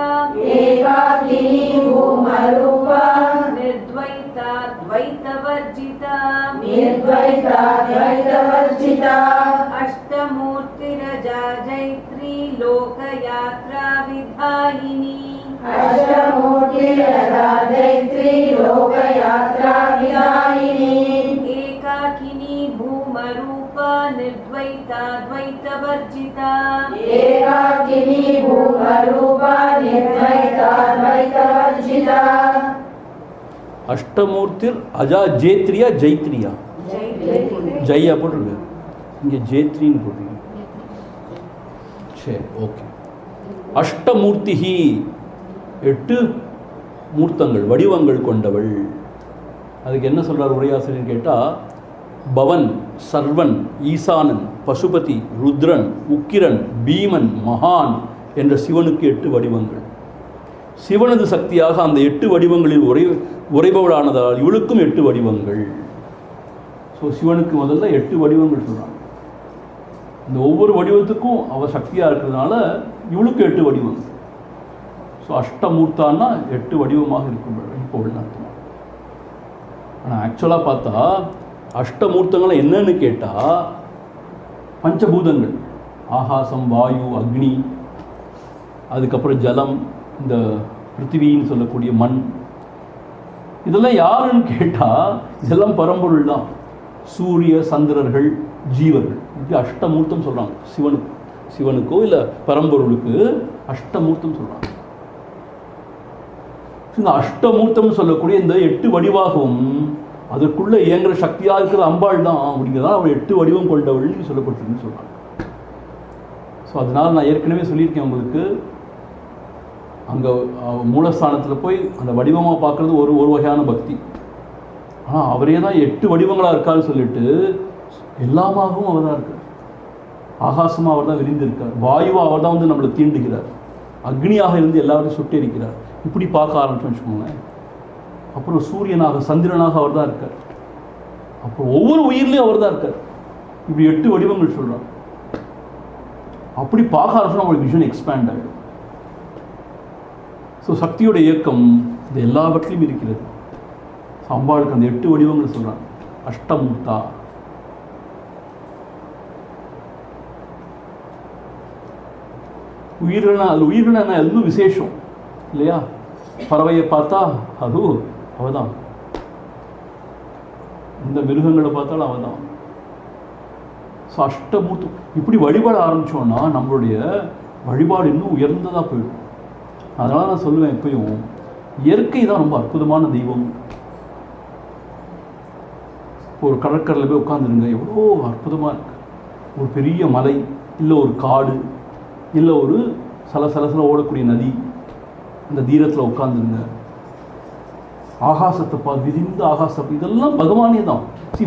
निर्द्वैता द्वैतवर्जिता अष्टमूर्तिरजा जैत्री लोकयात्रा विधायिनी एकाकिनी भूमरूपा निर्द्वैता द्वैतवर्जिता अष्टमूर्तिर अजा जेत्रिया जैत्रिया जैया போட்டிருக்கு, இங்கே ஜேத்ரின்னு போட்டிருக்கு. சரி, ஓகே. அஷ்டமூர்த்திஹி, 8 மூர்த்தங்கள் வடிவங்கள் கொண்டவள். அதுக்கு என்ன சொல்கிறார் உரையாசிரியர் கேட்டால், பவன், சர்வன், ஈசானன், பசுபதி, ருத்ரன், உக்கிரன், பீமன், மகான் என்ற சிவனுக்கு 8 வடிவங்கள். சிவனது சக்தியாக அந்த 8 வடிவங்களில் உறைபவளானதால் இவளுக்கும் 8 வடிவங்கள். ஸோ சிவனுக்கு முதல்ல 8 வடிவங்கள் சொல்கிறாங்க. இந்த ஒவ்வொரு வடிவத்துக்கும் அவள் சக்தியாக இருக்கிறதுனால இவளுக்கு 8 வடிவங்கள். ஸோ அஷ்டமூர்த்தான்னா 8 வடிவமாக இருப்பவள் அர்த்தம். ஆனால் ஆக்சுவலாக பார்த்தா அஷ்டமூர்த்தங்களை என்னன்னு கேட்டால் பஞ்சபூதங்கள், ஆகாசம், வாயு, அக்னி, அதுக்கப்புறம் ஜலம், இந்த பிருத்திவின்னு சொல்லக்கூடிய மண், இதெல்லாம் யாருன்னு கேட்டால் இதெல்லாம் பரம்பொருள் தான். சூரிய சந்திரர்கள், ஜீவர்கள், இது அஷ்டமூர்த்தம் சொல்கிறாங்க. சிவனுக்கோ இல்லை பரம்பொருளுக்கு அஷ்டமூர்த்தம் சொல்கிறாங்க. இந்த அஷ்டமூர்த்தம் சொல்லக்கூடிய இந்த 8 வடிவாகவும் அதற்குள்ளே இயங்குற சக்தியாக இருக்கிற அம்பாள் தான் அப்படிங்கிறதான் அவள் 8 வடிவம் கொண்டவள்னு சொல்லப்பட்டிருக்குன்னு சொல்கிறாங்க. ஸோ அதனால் நான் ஏற்கனவே சொல்லியிருக்கேன் உங்களுக்கு, அங்கே மூலஸ்தானத்தில் போய் அந்த வடிவமாக பார்க்குறது ஒரு வகையான பக்தி. ஆனால் அவரே தான் 8 வடிவங்களாக இருக்கான்னு சொல்லிட்டு எல்லாமாகவும் அவர் தான் இருக்கார். ஆகாசமாக அவர் தான் விரிந்திருக்கார், வாயுவாக அவர் தான் வந்து நம்மளை தீண்டுகிறார், அக்னியாக இருந்து எல்லாரையும் சுட்டெரிக்கிறார். இப்படி பார்க்க ஆரம்பிச்சோம்னு வச்சுக்கோங்களேன். அப்புறம் சூரியனாக, சந்திரனாக அவர் தான் இருக்கார். அப்புறம் ஒவ்வொரு உயிர்லேயும் அவர் தான் இருக்கார். இப்படி 8 வடிவங்கள் சொல்கிறார். அப்படி பார்க்க ஆரம்பிச்சோம் நம்மளுக்கு விஷன் எக்ஸ்பேண்ட் ஆகிடும். ஸோ சக்தியோட இயக்கம் இது எல்லாவற்றிலும் இருக்கிறது. அம்பாளுக்கு அந்த 8 வடிவங்கள் சொல்கிறாங்க. அஷ்டமூர்த்தா. உயிரின எதுவும் விசேஷம் இல்லையா? பறவையை பார்த்தா அது அவதான், இந்த மிருகங்களை பார்த்தாலும் அவதான். ஸோ அஷ்டமூர்த்தம் இப்படி வழிபாட ஆரம்பித்தோன்னா நம்மளுடைய வழிபாடு இன்னும் உயர்ந்ததாக போயிடும். அதனால் நான் சொல்லுவேன் எப்பயும், இயற்கை தான் ரொம்ப அற்புதமான தெய்வம். ஒரு கடற்கரையில் போய் உட்காந்துருங்க, எவ்வளோ அற்புதமாக இருக்கு. ஒரு பெரிய மலை, இல்லை ஒரு காடு, இல்லை ஒரு சலசலசில் ஓடக்கூடிய நதி, அந்த தீரத்தில் உட்காந்துருங்க. ஆகாசத்தை விரிந்த ஆகாசம், இதெல்லாம் பகவானே தான்.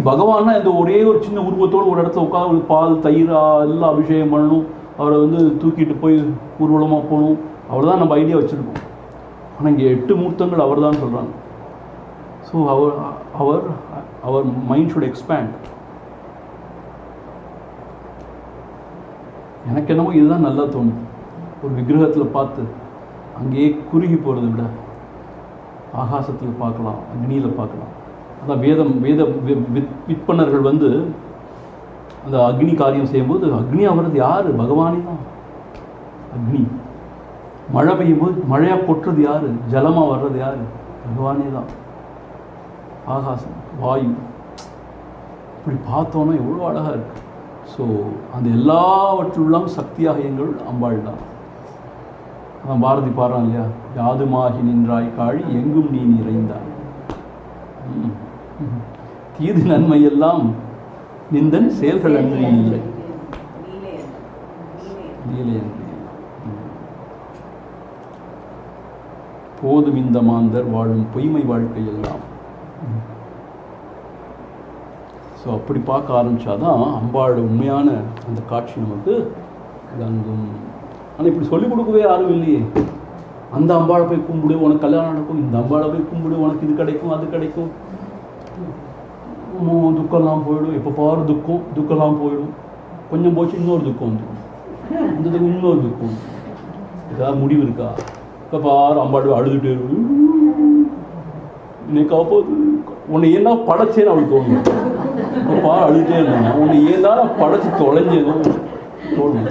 பகவான்னா இந்த ஒரே ஒரு சின்ன உருவத்தோடு ஒரு இடத்துல உட்காந்து பால், தயிர் எல்லாம் அபிஷேகம் பண்ணணும், அவரை வந்து தூக்கிட்டு போய் ஊர்வலமாக போகணும், அவர் தான் நம்ம ஐடியா வச்சுருக்கோம். ஆனால் இங்கே 8 மூர்த்தங்கள் அவர் தான் சொல்கிறாங்க. So our mind should expand. எனக்கு என்னமோ இதுதான் நல்லா தோணும். ஒரு விக்கிரகத்தில் பார்த்து அங்கேயே குறுகி போகிறத விட ஆகாசத்தில் பார்க்கலாம், அக்னியில் பார்க்கலாம். அதான் வேத விற்பனர்கள் வந்து அந்த அக்னி காரியம் செய்யும்போது அக்னி வர்றது யார்? பகவானே தான். அக்னி மழை பெய்யும் போது மழையாக கொட்டுறது யார்? ஜலமாக வர்றது யார்? பகவானே தான். ஆகாசம், வாயு, இப்படி பார்த்தோன்னா எவ்வளோ அழகாக இருக்குது. ஸோ அந்த எல்லாவற்றுள்ளும் சக்தியாக எங்கள் அம்பாள் தான். அதான் பாரதி பாடுறான் இல்லையா? யாதுமாகி நின்றாய் காழி எங்கும் நீ நிறைந்தாய், தீது நன்மையெல்லாம் நிந்தன் செயல்கள் அன்றி இல்லை, லீலை அன்றி. போதும் இந்த மாந்தர் வாழும் பொய்மை வாழ்க்கையெல்லாம். ஸோ அப்படி பார்க்க ஆரம்பித்தாதான் அம்பாளோட உண்மையான அந்த காட்சி நமக்கு விளங்கும். ஆனால் இப்படி சொல்லிக் கொடுக்கவே யாரும் இல்லையே. அந்த அம்பாளை போய் கும்பிடு உனக்கு கல்யாணம் நடக்கும், இந்த அம்பாளை போய் கும்பிடு உனக்கு இது கிடைக்கும் அது கிடைக்கும், துக்கம்லாம் போயிடும், எப்போ பாரு துக்கம்லாம் போயிடும், கொஞ்சம் போச்சு இன்னொரு துக்கம் வந்துடும், இந்த துக்கம் இன்னொரு துக்கம். ஏதாவது முடிவு இருக்கா? இப்போ பாரு அம்பாடு அழுதுகிட்டே இருக்கும். இன்னைக்கு அப்போ உன்னை ஏன்னா படைச்சேன்னு அவளுக்கு தோணும். இப்போ பாரு அழுதுகிட்டே இருந்தாங்க, உன்னை ஏன்னா படைச்சி தொலைஞ்சேனோ தோணும்.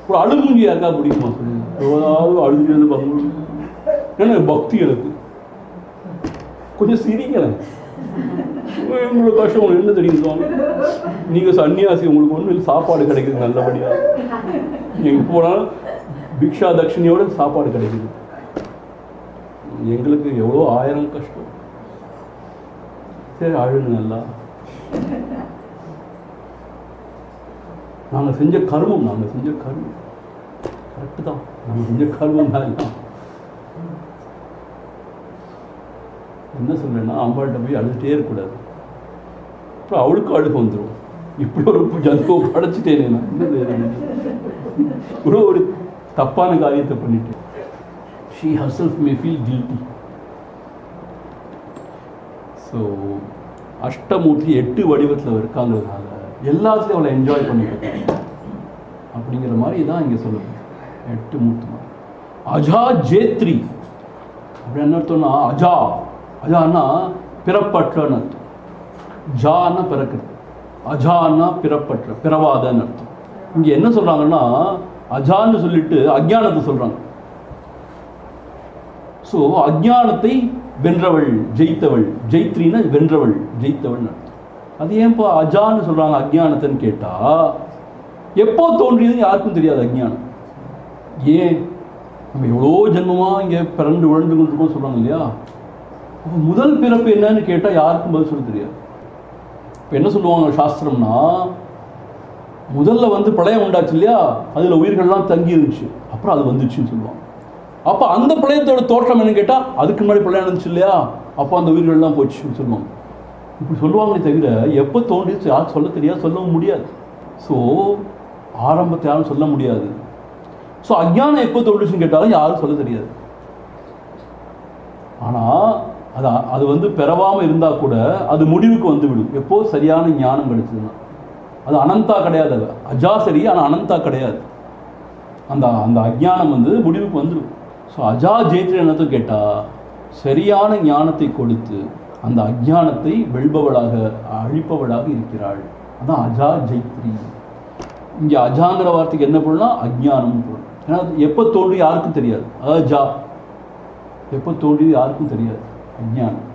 ஒரு அழுகுஞ்சி யாருக்கா பிடிக்குமா சொல்லுங்க? எவ்வளவு அழுதுட்டு பங்கு ஏன்னா பக்தி எனக்கு கொஞ்சம் சிரிக்கலை. உங்களோட கஷ்டம் உங்களுக்கு என்ன தெரியும் சுவாமி? நீங்கள் சன்னியாசி, உங்களுக்கு ஒன்றும் இல்லை, சாப்பாடு கிடைக்குது நல்லபடியாக. எங்கே போனாலும் பிக்ஷா தட்சிணியோட சாப்பாடு கிடைக்குது. எங்களுக்கு எவ்வளோ 1000 கஷ்டம். சரி அழுகு நல்லா. நாங்கள் செஞ்ச கர்மம் கரெக்டு தான். நாங்கள் செஞ்ச கர்மம் தான். என்ன சொல்கிறேன்னா, அம்பாள்கிட்ட போய் அழுதுகிட்டே இருக்கக்கூடாது. அப்புறம் அவளுக்கு அழுக வந்துடும், இப்படி ஒரு ஜந்துவை படைச்சிட்டேனே நான், என்னது ஒரு தப்பான காரியத்தை பண்ணிட்டு. She herself may feel guilty. So Ashtamurthy 8 வடிவத்தில் இருக்காங்கிறதுனால எல்லாத்துலேயும் அவளை என்ஜாய் பண்ணிட்டு அப்படிங்கிற மாதிரி தான் இங்கே சொல்லுது. 8 மூர்த்தி. அஜா ஜேத்ரி அப்படி என்ன அர்த்தம்னா, அஜா அஜான்னா பிறப்பற்றன்னு அர்த்தம், ஜான்னா பிறக்கிறது, அஜான்னா பிறப்பற்ற பிறவாதன்னு அர்த்தம். இங்கே என்ன சொல்கிறாங்கன்னா அஜான்னு சொல்லிட்டு அஜ்ஞானத்தை சொல்கிறாங்க. ஸோ அஜ்ஞானத்தை வென்றவள், ஜெயித்தவள், ஜெயித்ரின்னா வென்றவள், ஜெயித்தவள் அர்த்தம். அது ஏன்ப்பா அஜான்னு சொல்கிறாங்க அஜ்ஞானத்தைன்னு கேட்டால், எப்போ தோன்றியது யாருக்கும் தெரியாது அஜ்ஞானம். ஏன் நம்ம எவ்வளோ ஜென்மமாக இங்கே பிறந்து உழந்து கொண்டிருக்கோம் சொல்கிறாங்க இல்லையா. அப்போ முதல் பிறப்பு என்னன்னு கேட்டால் யாருக்கும் பதில் சொல்ல தெரியாது. இப்போ என்ன சொல்லுவாங்க சாஸ்திரம்னா, முதல்ல பிரளயம் உண்டாச்சு இல்லையா, அதில் உயிர்கள்லாம் தங்கி இருந்துச்சு, அப்புறம் அது வந்துச்சுன்னு சொல்லுவாங்க. அப்போ அந்த பிரளயத்தோட தோற்றம் என்னன்னு கேட்டால், அதுக்கு முன்னாடி பிரளயம் இருந்துச்சு இல்லையா, அப்போ அந்த உயிர்கள்லாம் போச்சுன்னு சொல்லுவாங்க. இப்படி சொல்லுவாங்களே தவிர எப்போ தோன்றிச்சு யாரும் சொல்ல தெரியாது, சொல்லவும் முடியாது. ஸோ ஆரம்பத்தை யாரும் சொல்ல முடியாது. ஸோ அஜ்ஞானம் எப்போ தோன்றுச்சுன்னு கேட்டாலும் யாரும் சொல்ல தெரியாது. ஆனால் அது பெறவாமல் இருந்தால் கூட அது முடிவுக்கு வந்துவிடும் எப்போ சரியான ஞானம் கிடைச்சதுன்னா. அது அனந்தா கிடையாது, அது அஜா சரி, ஆனால் அனந்தா கிடையாது. அந்த அந்த அஜ்ஞானம் முடிவுக்கு வந்துடும். ஸோ அஜா ஜெயித்ரி என்னத்தும் கேட்டால், சரியான ஞானத்தை கொடுத்து அந்த அஜ்ஞானத்தை வெல்பவளாக அழிப்பவளாக இருக்கிறாள். அதான் அஜா ஜெயித்ரி. இங்கே அஜாங்கிற வார்த்தைக்கு என்ன பொருள்னா அஜ்ஞானம் பொருள். ஏன்னா எப்போ தோன்றி யாருக்கும் தெரியாது, அஜா எப்போ தோன்றியது யாருக்கும் தெரியாது, அஜ்ஞானம்.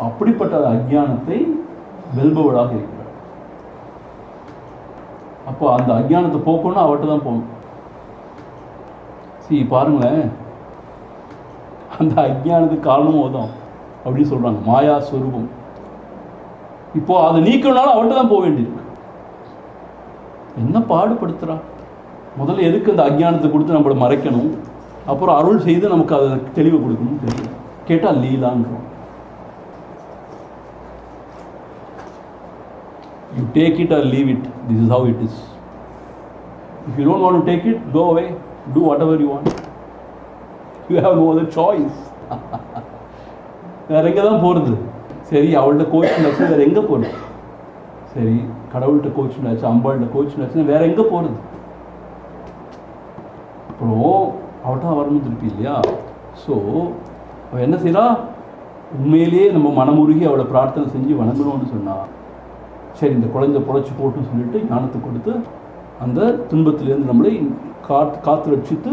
அப்படிப்பட்ட அஜ்ஞானத்தை வெல்பவளாக இருக்கிறாள். அப்போ அந்த அஜ்ஞானத்தை போக்கணும்னா அவர்கிட்ட தான் போகணும். பாருங்களேன், அந்த அஜ்ஞானத்துக்கு காரணமும் அதுதான் அப்படின்னு சொல்கிறாங்க, மாயா ஸ்வரூபம். இப்போ அதை நீக்கணும்னாலும் அவர்கிட்ட தான் போக வேண்டியிருக்கு. என்ன பாடுபடுத்துகிறா, முதல்ல எதுக்கு அந்த அஜ்ஞானத்தை கொடுத்து நம்மளை மறைக்கணும், அப்புறம் அருள் செய்து நமக்கு அதை தெளிவு கொடுக்கணும் தெரியும். கேட்டால் லீலான்றோம். You take it or leave it. This is how it is. If you don't want to take it, go away. Do whatever you want. You have no other choice. வேற எங்கே தான் போகிறது? சரி, அவள்கிட்ட கோச்சுனாச்சு, வேற எங்கே போகிறது? சரி, கடவுள்கிட்ட கோச்சுனாச்சு, அம்பாள்கிட்ட கோச்சுனாச்சுன்னா வேற எங்கே போகிறது? அப்புறம் அவள்கிட்ட வரணும் திருப்பி இல்லையா. ஸோ அவள் என்ன செய்கிறா, உண்மையிலேயே நம்ம மனமுருகி அவளை பிரார்த்தனை செஞ்சு வணங்கணும்னு சொன்னா, சரி இந்த குழந்தை புழைச்சி போட்டுன்னு சொல்லிட்டு ஞானத்தை கொடுத்து அந்த துன்பத்திலேருந்து நம்மளை காத்து ரட்சித்து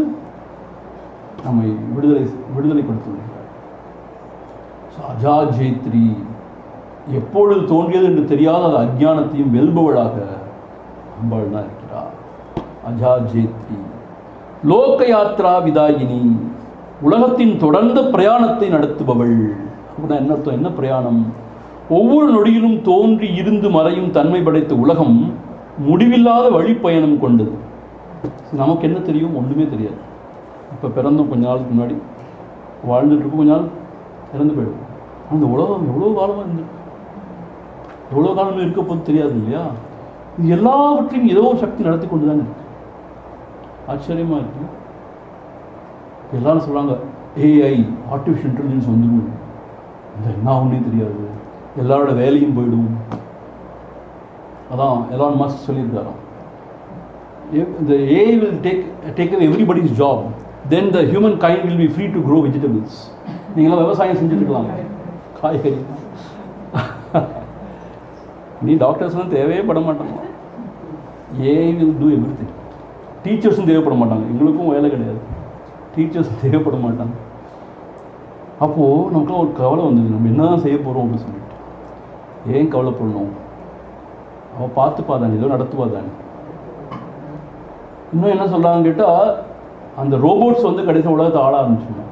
நம்மை விடுதலைப்படுத்த. அஜா ஜெயித்ரி எப்பொழுது தோன்றியது என்று தெரியாத அது அஜ்ஞானத்தையும் வெல்பவளாக அம்பாள் தான் இருக்கிறார். அஜா ஜெயித்ரி லோக யாத்ரா விதாயினி, உலகத்தின் தொடர்ந்த பிரயாணத்தை நடத்துபவள். அப்படின்னா என்ன அர்த்தம்? என்ன பிரயாணம்? ஒவ்வொரு நொடியிலும் தோன்றி இருந்து மறையும் தன்மை படைத்த உலகம் முடிவில்லாத வழிப்பயணம் கொண்டது. நமக்கு என்ன தெரியும்? ஒன்றுமே தெரியாது. இப்போ பிறந்தோம், கொஞ்ச நாளுக்கு முன்னாடி வாழ்ந்துட்டு இருக்கும், கொஞ்ச நாள் இறந்து போயிடும். அந்த உலகம் எவ்வளோ காலமாக இருந்திருக்கு, எவ்வளோ காலமே இருக்க போது தெரியாது இல்லையா. இது எல்லாவற்றையும் ஏதோ சக்தி நடத்தி கொண்டு தானே இருக்கு. ஆச்சரியமாக இருக்கு. எல்லாரும் சொல்கிறாங்க ஏஐ ஆர்டிஃபிஷியல் இன்டெலிஜென்ஸ் வந்துடும், இந்த என்ன ஆகுன்னே தெரியாது, எல்லாரோட வேலையும் போயிடும். அதான் எலான் மஸ்க் சொல்லியிருக்காராம், the AI will take away everybody's job, then the human kind will be free to grow vegetables. நீங்களாம் விவசாயம் செஞ்சுட்டுருக்கலாம், காய்கறி. நீ டாக்டர்ஸ்லாம் தேவையே பட மாட்டாங்க. AI will do everything. டீச்சர்ஸும் தேவைப்பட மாட்டாங்க, எங்களுக்கும் வேலை கிடையாது, டீச்சர்ஸும் தேவைப்பட மாட்டாங்க. அப்போது நமக்குலாம் ஒரு கவலை வந்தது, நம்ம என்ன தான் செய்ய போகிறோம் அப்படின்னு சொல்லிட்டு. ஏன் கவலைப்படணும்? அவள் பார்த்துப்பா தானே, ஏதோ நடத்துவா தானே. இன்னும் என்ன சொல்கிறாங்கன்னு கேட்டால், அந்த ரோபோட்ஸ் கடைசி உலகத்தை ஆள ஆரம்பிச்சுமா,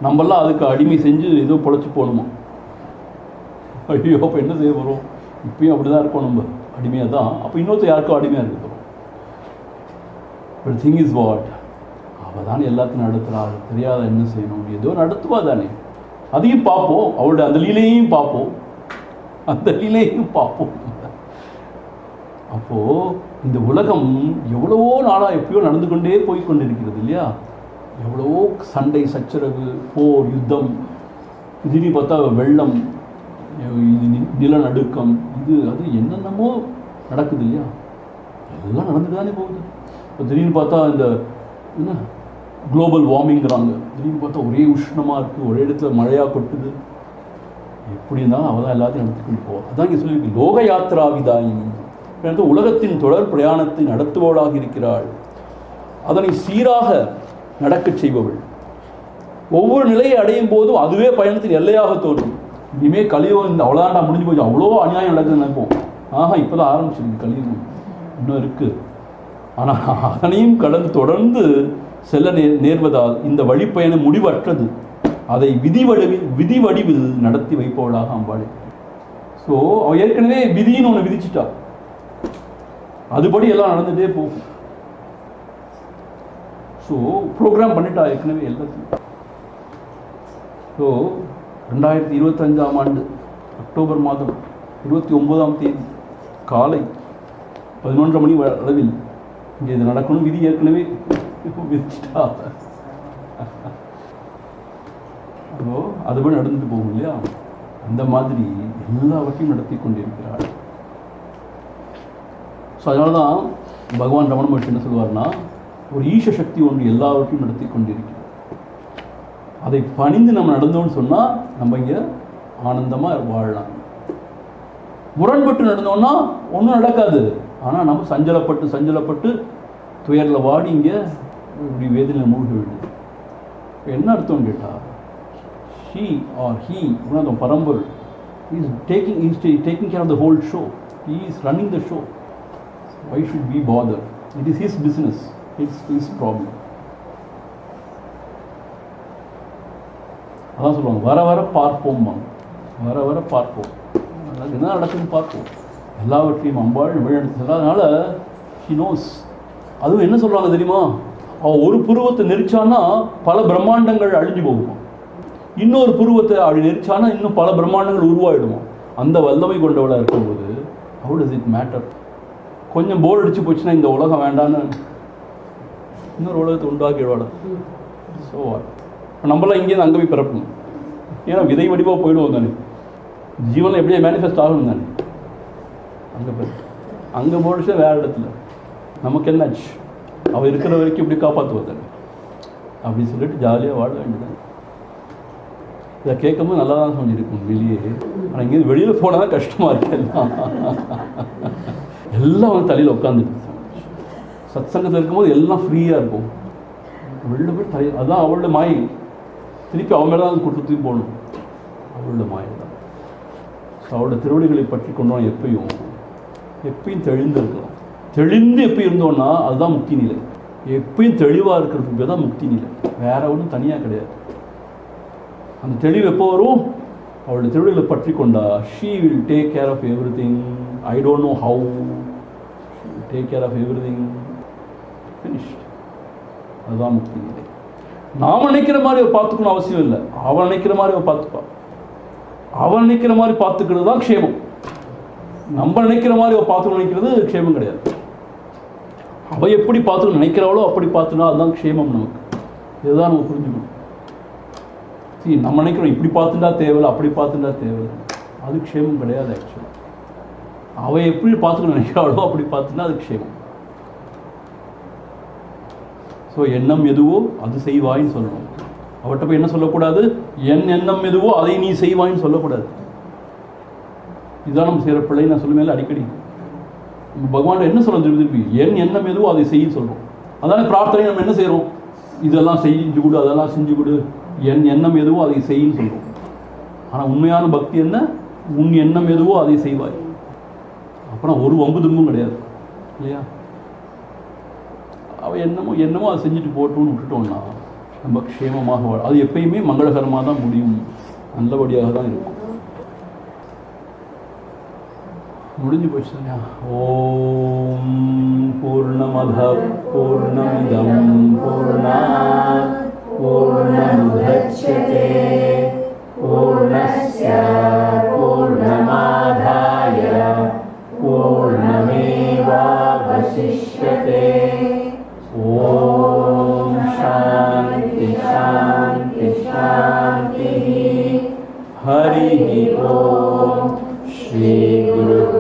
நம்மளாம் அதுக்கு அடிமை செஞ்சு ஏதோ பொழைச்சி போகணுமா. ஐயோ, அப்போ என்ன செய்ய போகிறோம்? இப்பயும் அப்படி தான் இருக்கோம், நம்ம அடிமையாக தான். அப்போ இன்னொருத்தர் யாருக்கும் அடிமையாக இருக்க போகிறோம். பட் திங் இஸ் வாட், அவள் தானே எல்லாத்தையும் நடத்துகிறா, அது தெரியாத என்ன செய்யணும், ஏதோ நடத்துவா தானே. அதையும் பார்ப்போம், அவளுடைய அந்த லீலையும் பார்ப்போம். அந்த லீலையும் பார்ப்போம். அப்போது இந்த உலகம் எவ்வளவோ நாளாக எப்பயோ நடந்து கொண்டே போய் கொண்டிருக்கிறது இல்லையா? எவ்வளவோ சண்டை சச்சரவு, போர், யுத்தம், திடீர்னு பார்த்தா வெள்ளம், நிலநடுக்கம், இது அது என்னென்னமோ நடக்குது இல்லையா? எல்லாம் நடந்துட்டு தானே போகுது. இப்போ திடீர்னு பார்த்தா இந்த என்ன குளோபல் வார்மிங்கிறாங்க, திடீர்னு பார்த்தா ஒரே உஷ்ணமாக இருக்குது, ஒரே இடத்துல மழையாக கொட்டுது. எப்படி இருந்தாலும் அவள் தான் எல்லாத்தையும் நடத்திக்கொண்டு போவோம். அதான் இங்கே சொல்லியிருக்கு, லோக யாத்ரா விதாயினி. உலகத்தின் தொடர் பிரயாணத்தை நடத்துபவளாக இருக்கிறாள், அதனை சீராக நடக்கச் செய்பவள். ஒவ்வொரு நிலையை அடையும் போதும் அதுவே பயணத்தின் எல்லையாக தோன்றும். இனிமேல் கலியுகம் இந்த அவ்வளோதாண்டா முடிஞ்சு போச்சு, அவ்வளோ அநியாயம் நடக்குதுன்னு நினைப்போம். இப்போ தான் ஆரம்பிச்சிருக்கு கலியுகம், இன்னும் இருக்குது. ஆனால் அதனையும் கடந்து தொடர்ந்து செல்ல நேர்வதால் இந்த வழிப்பயணம் முடிவற்றது. அதை விதி வடிவில் நடத்தி வைப்பவளாக அம்பாள். ஸோ அவள் ஏற்கனவே விதின்னு ஒன்று விதிச்சிட்டா, அதுபடி எல்லாம் நடந்துகிட்டே போகும். ஸோ ப்ரோக்ராம் பண்ணிட்டா ஏற்கனவே எல்லாத்தையும். ஸோ 2025 அக்டோபர் மாதம் 29 காலை 11 மணி அளவில் இங்கே இது நடக்கணும். விதி ஏற்கனவே விதிச்சிட்டா. அதுபடி நடந்துட்டு போகும் இல்லையா? அந்த மாதிரி எல்லாவற்றையும் நடத்தி கொண்டிருக்கிறாள். ஸோ அதனால தான் பகவான் ரமண மகர்ஷி என்ன சொல்வார்னா, ஒரு ஈஷ சக்தி ஒன்று எல்லாவற்றையும் நடத்தி கொண்டிருக்கிறது. அதை பணிந்து நம்ம நடந்தோம்னு சொன்னால் நம்ம இங்கே ஆனந்தமாக வாழலாம். முரண்பட்டு நடந்தோம்னா ஒன்றும் நடக்காது. ஆனால் நம்ம சஞ்சலப்பட்டு துயரில் வாடி இங்கே இப்படி வேதனையில் மூழ்கி விடுது. இப்போ என்ன அர்த்தம் கேட்டால், she or he, one of the Parambur, is taking care of the whole show. He is running the show. Why should we bother? It is his business. It's his problem. அதான் சொல்லுவாங்க, வர வர பார்ப்போம், என்ன நடக்குதுன்னு பார்ப்போம். எல்லாவற்றையும் அம்பாள் வழிநடத்தி. அதனால she knows. அதுவும் என்ன சொல்கிறாங்க தெரியுமா, அவள் ஒரு புருவத்தை நெரிச்சான்னா பல பிரம்மாண்டங்கள் அழிஞ்சு போகுமா, இன்னொரு புருவத்தை அப்படி நெரிச்சானா இன்னும் பல பிரம்மாண்டங்கள் உருவாயிடுமா. அந்த வல்லமை கொண்டவளாக இருக்கும்போது how does it matter? கொஞ்சம் போர் அடிச்சு போச்சுன்னா இந்த உலகம் வேண்டான்னு இன்னொரு உலகத்தை உண்டாக்கிடுவாள். ஸோ நம்மளாம் இங்கேருந்து அங்கே போய் பிறப்பணும். ஏன்னா விதை வடிவாக போயிடுவோம் தானே, ஜீவனில் எப்படியே மேனிஃபெஸ்ட் ஆகணும் தானே. அங்கே போயிடுச்சா வேறு இடத்துல நமக்கு என்னாச்சு, அவள் இருக்கிற வரைக்கும் இப்படி காப்பாற்றுவா தானே அப்படின்னு சொல்லிட்டு ஜாலியாக வாழ வேண்டியது. இதை கேட்கும்போது நல்லா தான் சொல்லியிருக்கும் வெளியே. ஆனால் இங்கேருந்து வெளியில் போனால் தான் கஷ்டமாக இருக்கு. எல்லாம் வந்து தலையில் உட்காந்துட்டு சத் சங்கத்தில் இருக்கும்போது எல்லாம் ஃப்ரீயாக இருக்கும். வெளில போய் தலை, அதுதான் அவளோட மாயை. திருப்பி அவன் மேலே தான் கொடுத்து போகணும், அவளோட மாயை தான். ஸோ அவளோட திருவடிகளை பற்றி கொண்டோம் எப்பயும் தெளிந்திருக்கலாம். தெளிந்து எப்போ இருந்தோன்னா அதுதான் முக்தி நிலை. எப்பயும் தெளிவாக இருக்கிறதுக்கு தான் முக்தி நிலை, வேற ஒன்றும் தனியாக கிடையாது. அந்த தெளிவு எப்போ வரும், அவளுடைய திருவிழிகளை பற்றி கொண்டா. She will take care of everything. I don't know how, take care of everything. Finished. அதுதான் முக்தி நிலை. நாம் நினைக்கிற மாதிரி அவள் பார்த்துக்கணும் அவசியம் இல்லை. அவள் நினைக்கிற மாதிரி அவள் பார்த்துப்பா. அவள் நினைக்கிற மாதிரி பார்த்துக்கிறது தான் க்ஷேமம். நம்ம நினைக்கிற மாதிரி அவள் பார்த்துக்கணும் நினைக்கிறது க்ஷேமம் கிடையாது. அவள் எப்படி பார்த்துக்கணும் நினைக்கிறாளோ அப்படி பார்த்துனா அதுதான் க்ஷேமம் நமக்கு. இதுதான் நம்ம புரிஞ்சுக்கணும். சரி, நம்ம நினைக்கிறோம் இப்படி பார்த்துட்டா தேவையில்லை, அப்படி பார்த்துட்டா தேவையில்லை, அது க்ஷேமம் கிடையாது. ஆக்சுவலாக அவள் எப்படி பார்த்துக்கணும் நினைக்கிறாளோ அப்படி பார்த்துட்டா அது க்ஷேமம். ஸோ எண்ணம் எதுவோ அது செய்வாயின்னு சொல்லணும். அவட்ட போய் என்ன சொல்லக்கூடாது, என் எண்ணம் எதுவோ அதை நீ செய்வாயின்னு சொல்லக்கூடாது. இதுதான் நம்ம செய்கிற பிள்ளை. நான் சொல்லுவேன் அடிக்கடி, பகவான் என்ன சொல்ல திருப்பி என் எண்ணம் எதுவோ அதை செய்ய சொல்கிறோம். அதான பிரார்த்தனை. நம்ம என்ன செய்கிறோம், இதெல்லாம் செஞ்சு கொடு, அதெல்லாம் செஞ்சு கொடு, என் எண்ணம் எதுவோ அதை செய்யின்னு சொல்கிறோம். ஆனால் உண்மையான பக்தி என்ன, உன் எண்ணம் எதுவோ அதை செய்வாய். அப்புறம் ஒரு வம்பு தும்பும் கிடையாது இல்லையா. அவள் என்னமோ அதை செஞ்சுட்டு போட்டோன்னு விட்டுட்டோம்னா நம்ம க்ஷேமமாக அது எப்பயுமே மங்களகரமாக தான் முடியும், நல்லபடியாக தான் இருக்கும். முடிஞ்சு போச்சு இல்லையா. ஓம் பூர்ணமத பூர்ணமிதம் பூர்ணாத் பூர்ணமுதச்யதே பூர்ணஸ்ய பூர்ணமாதாய श्री गुरु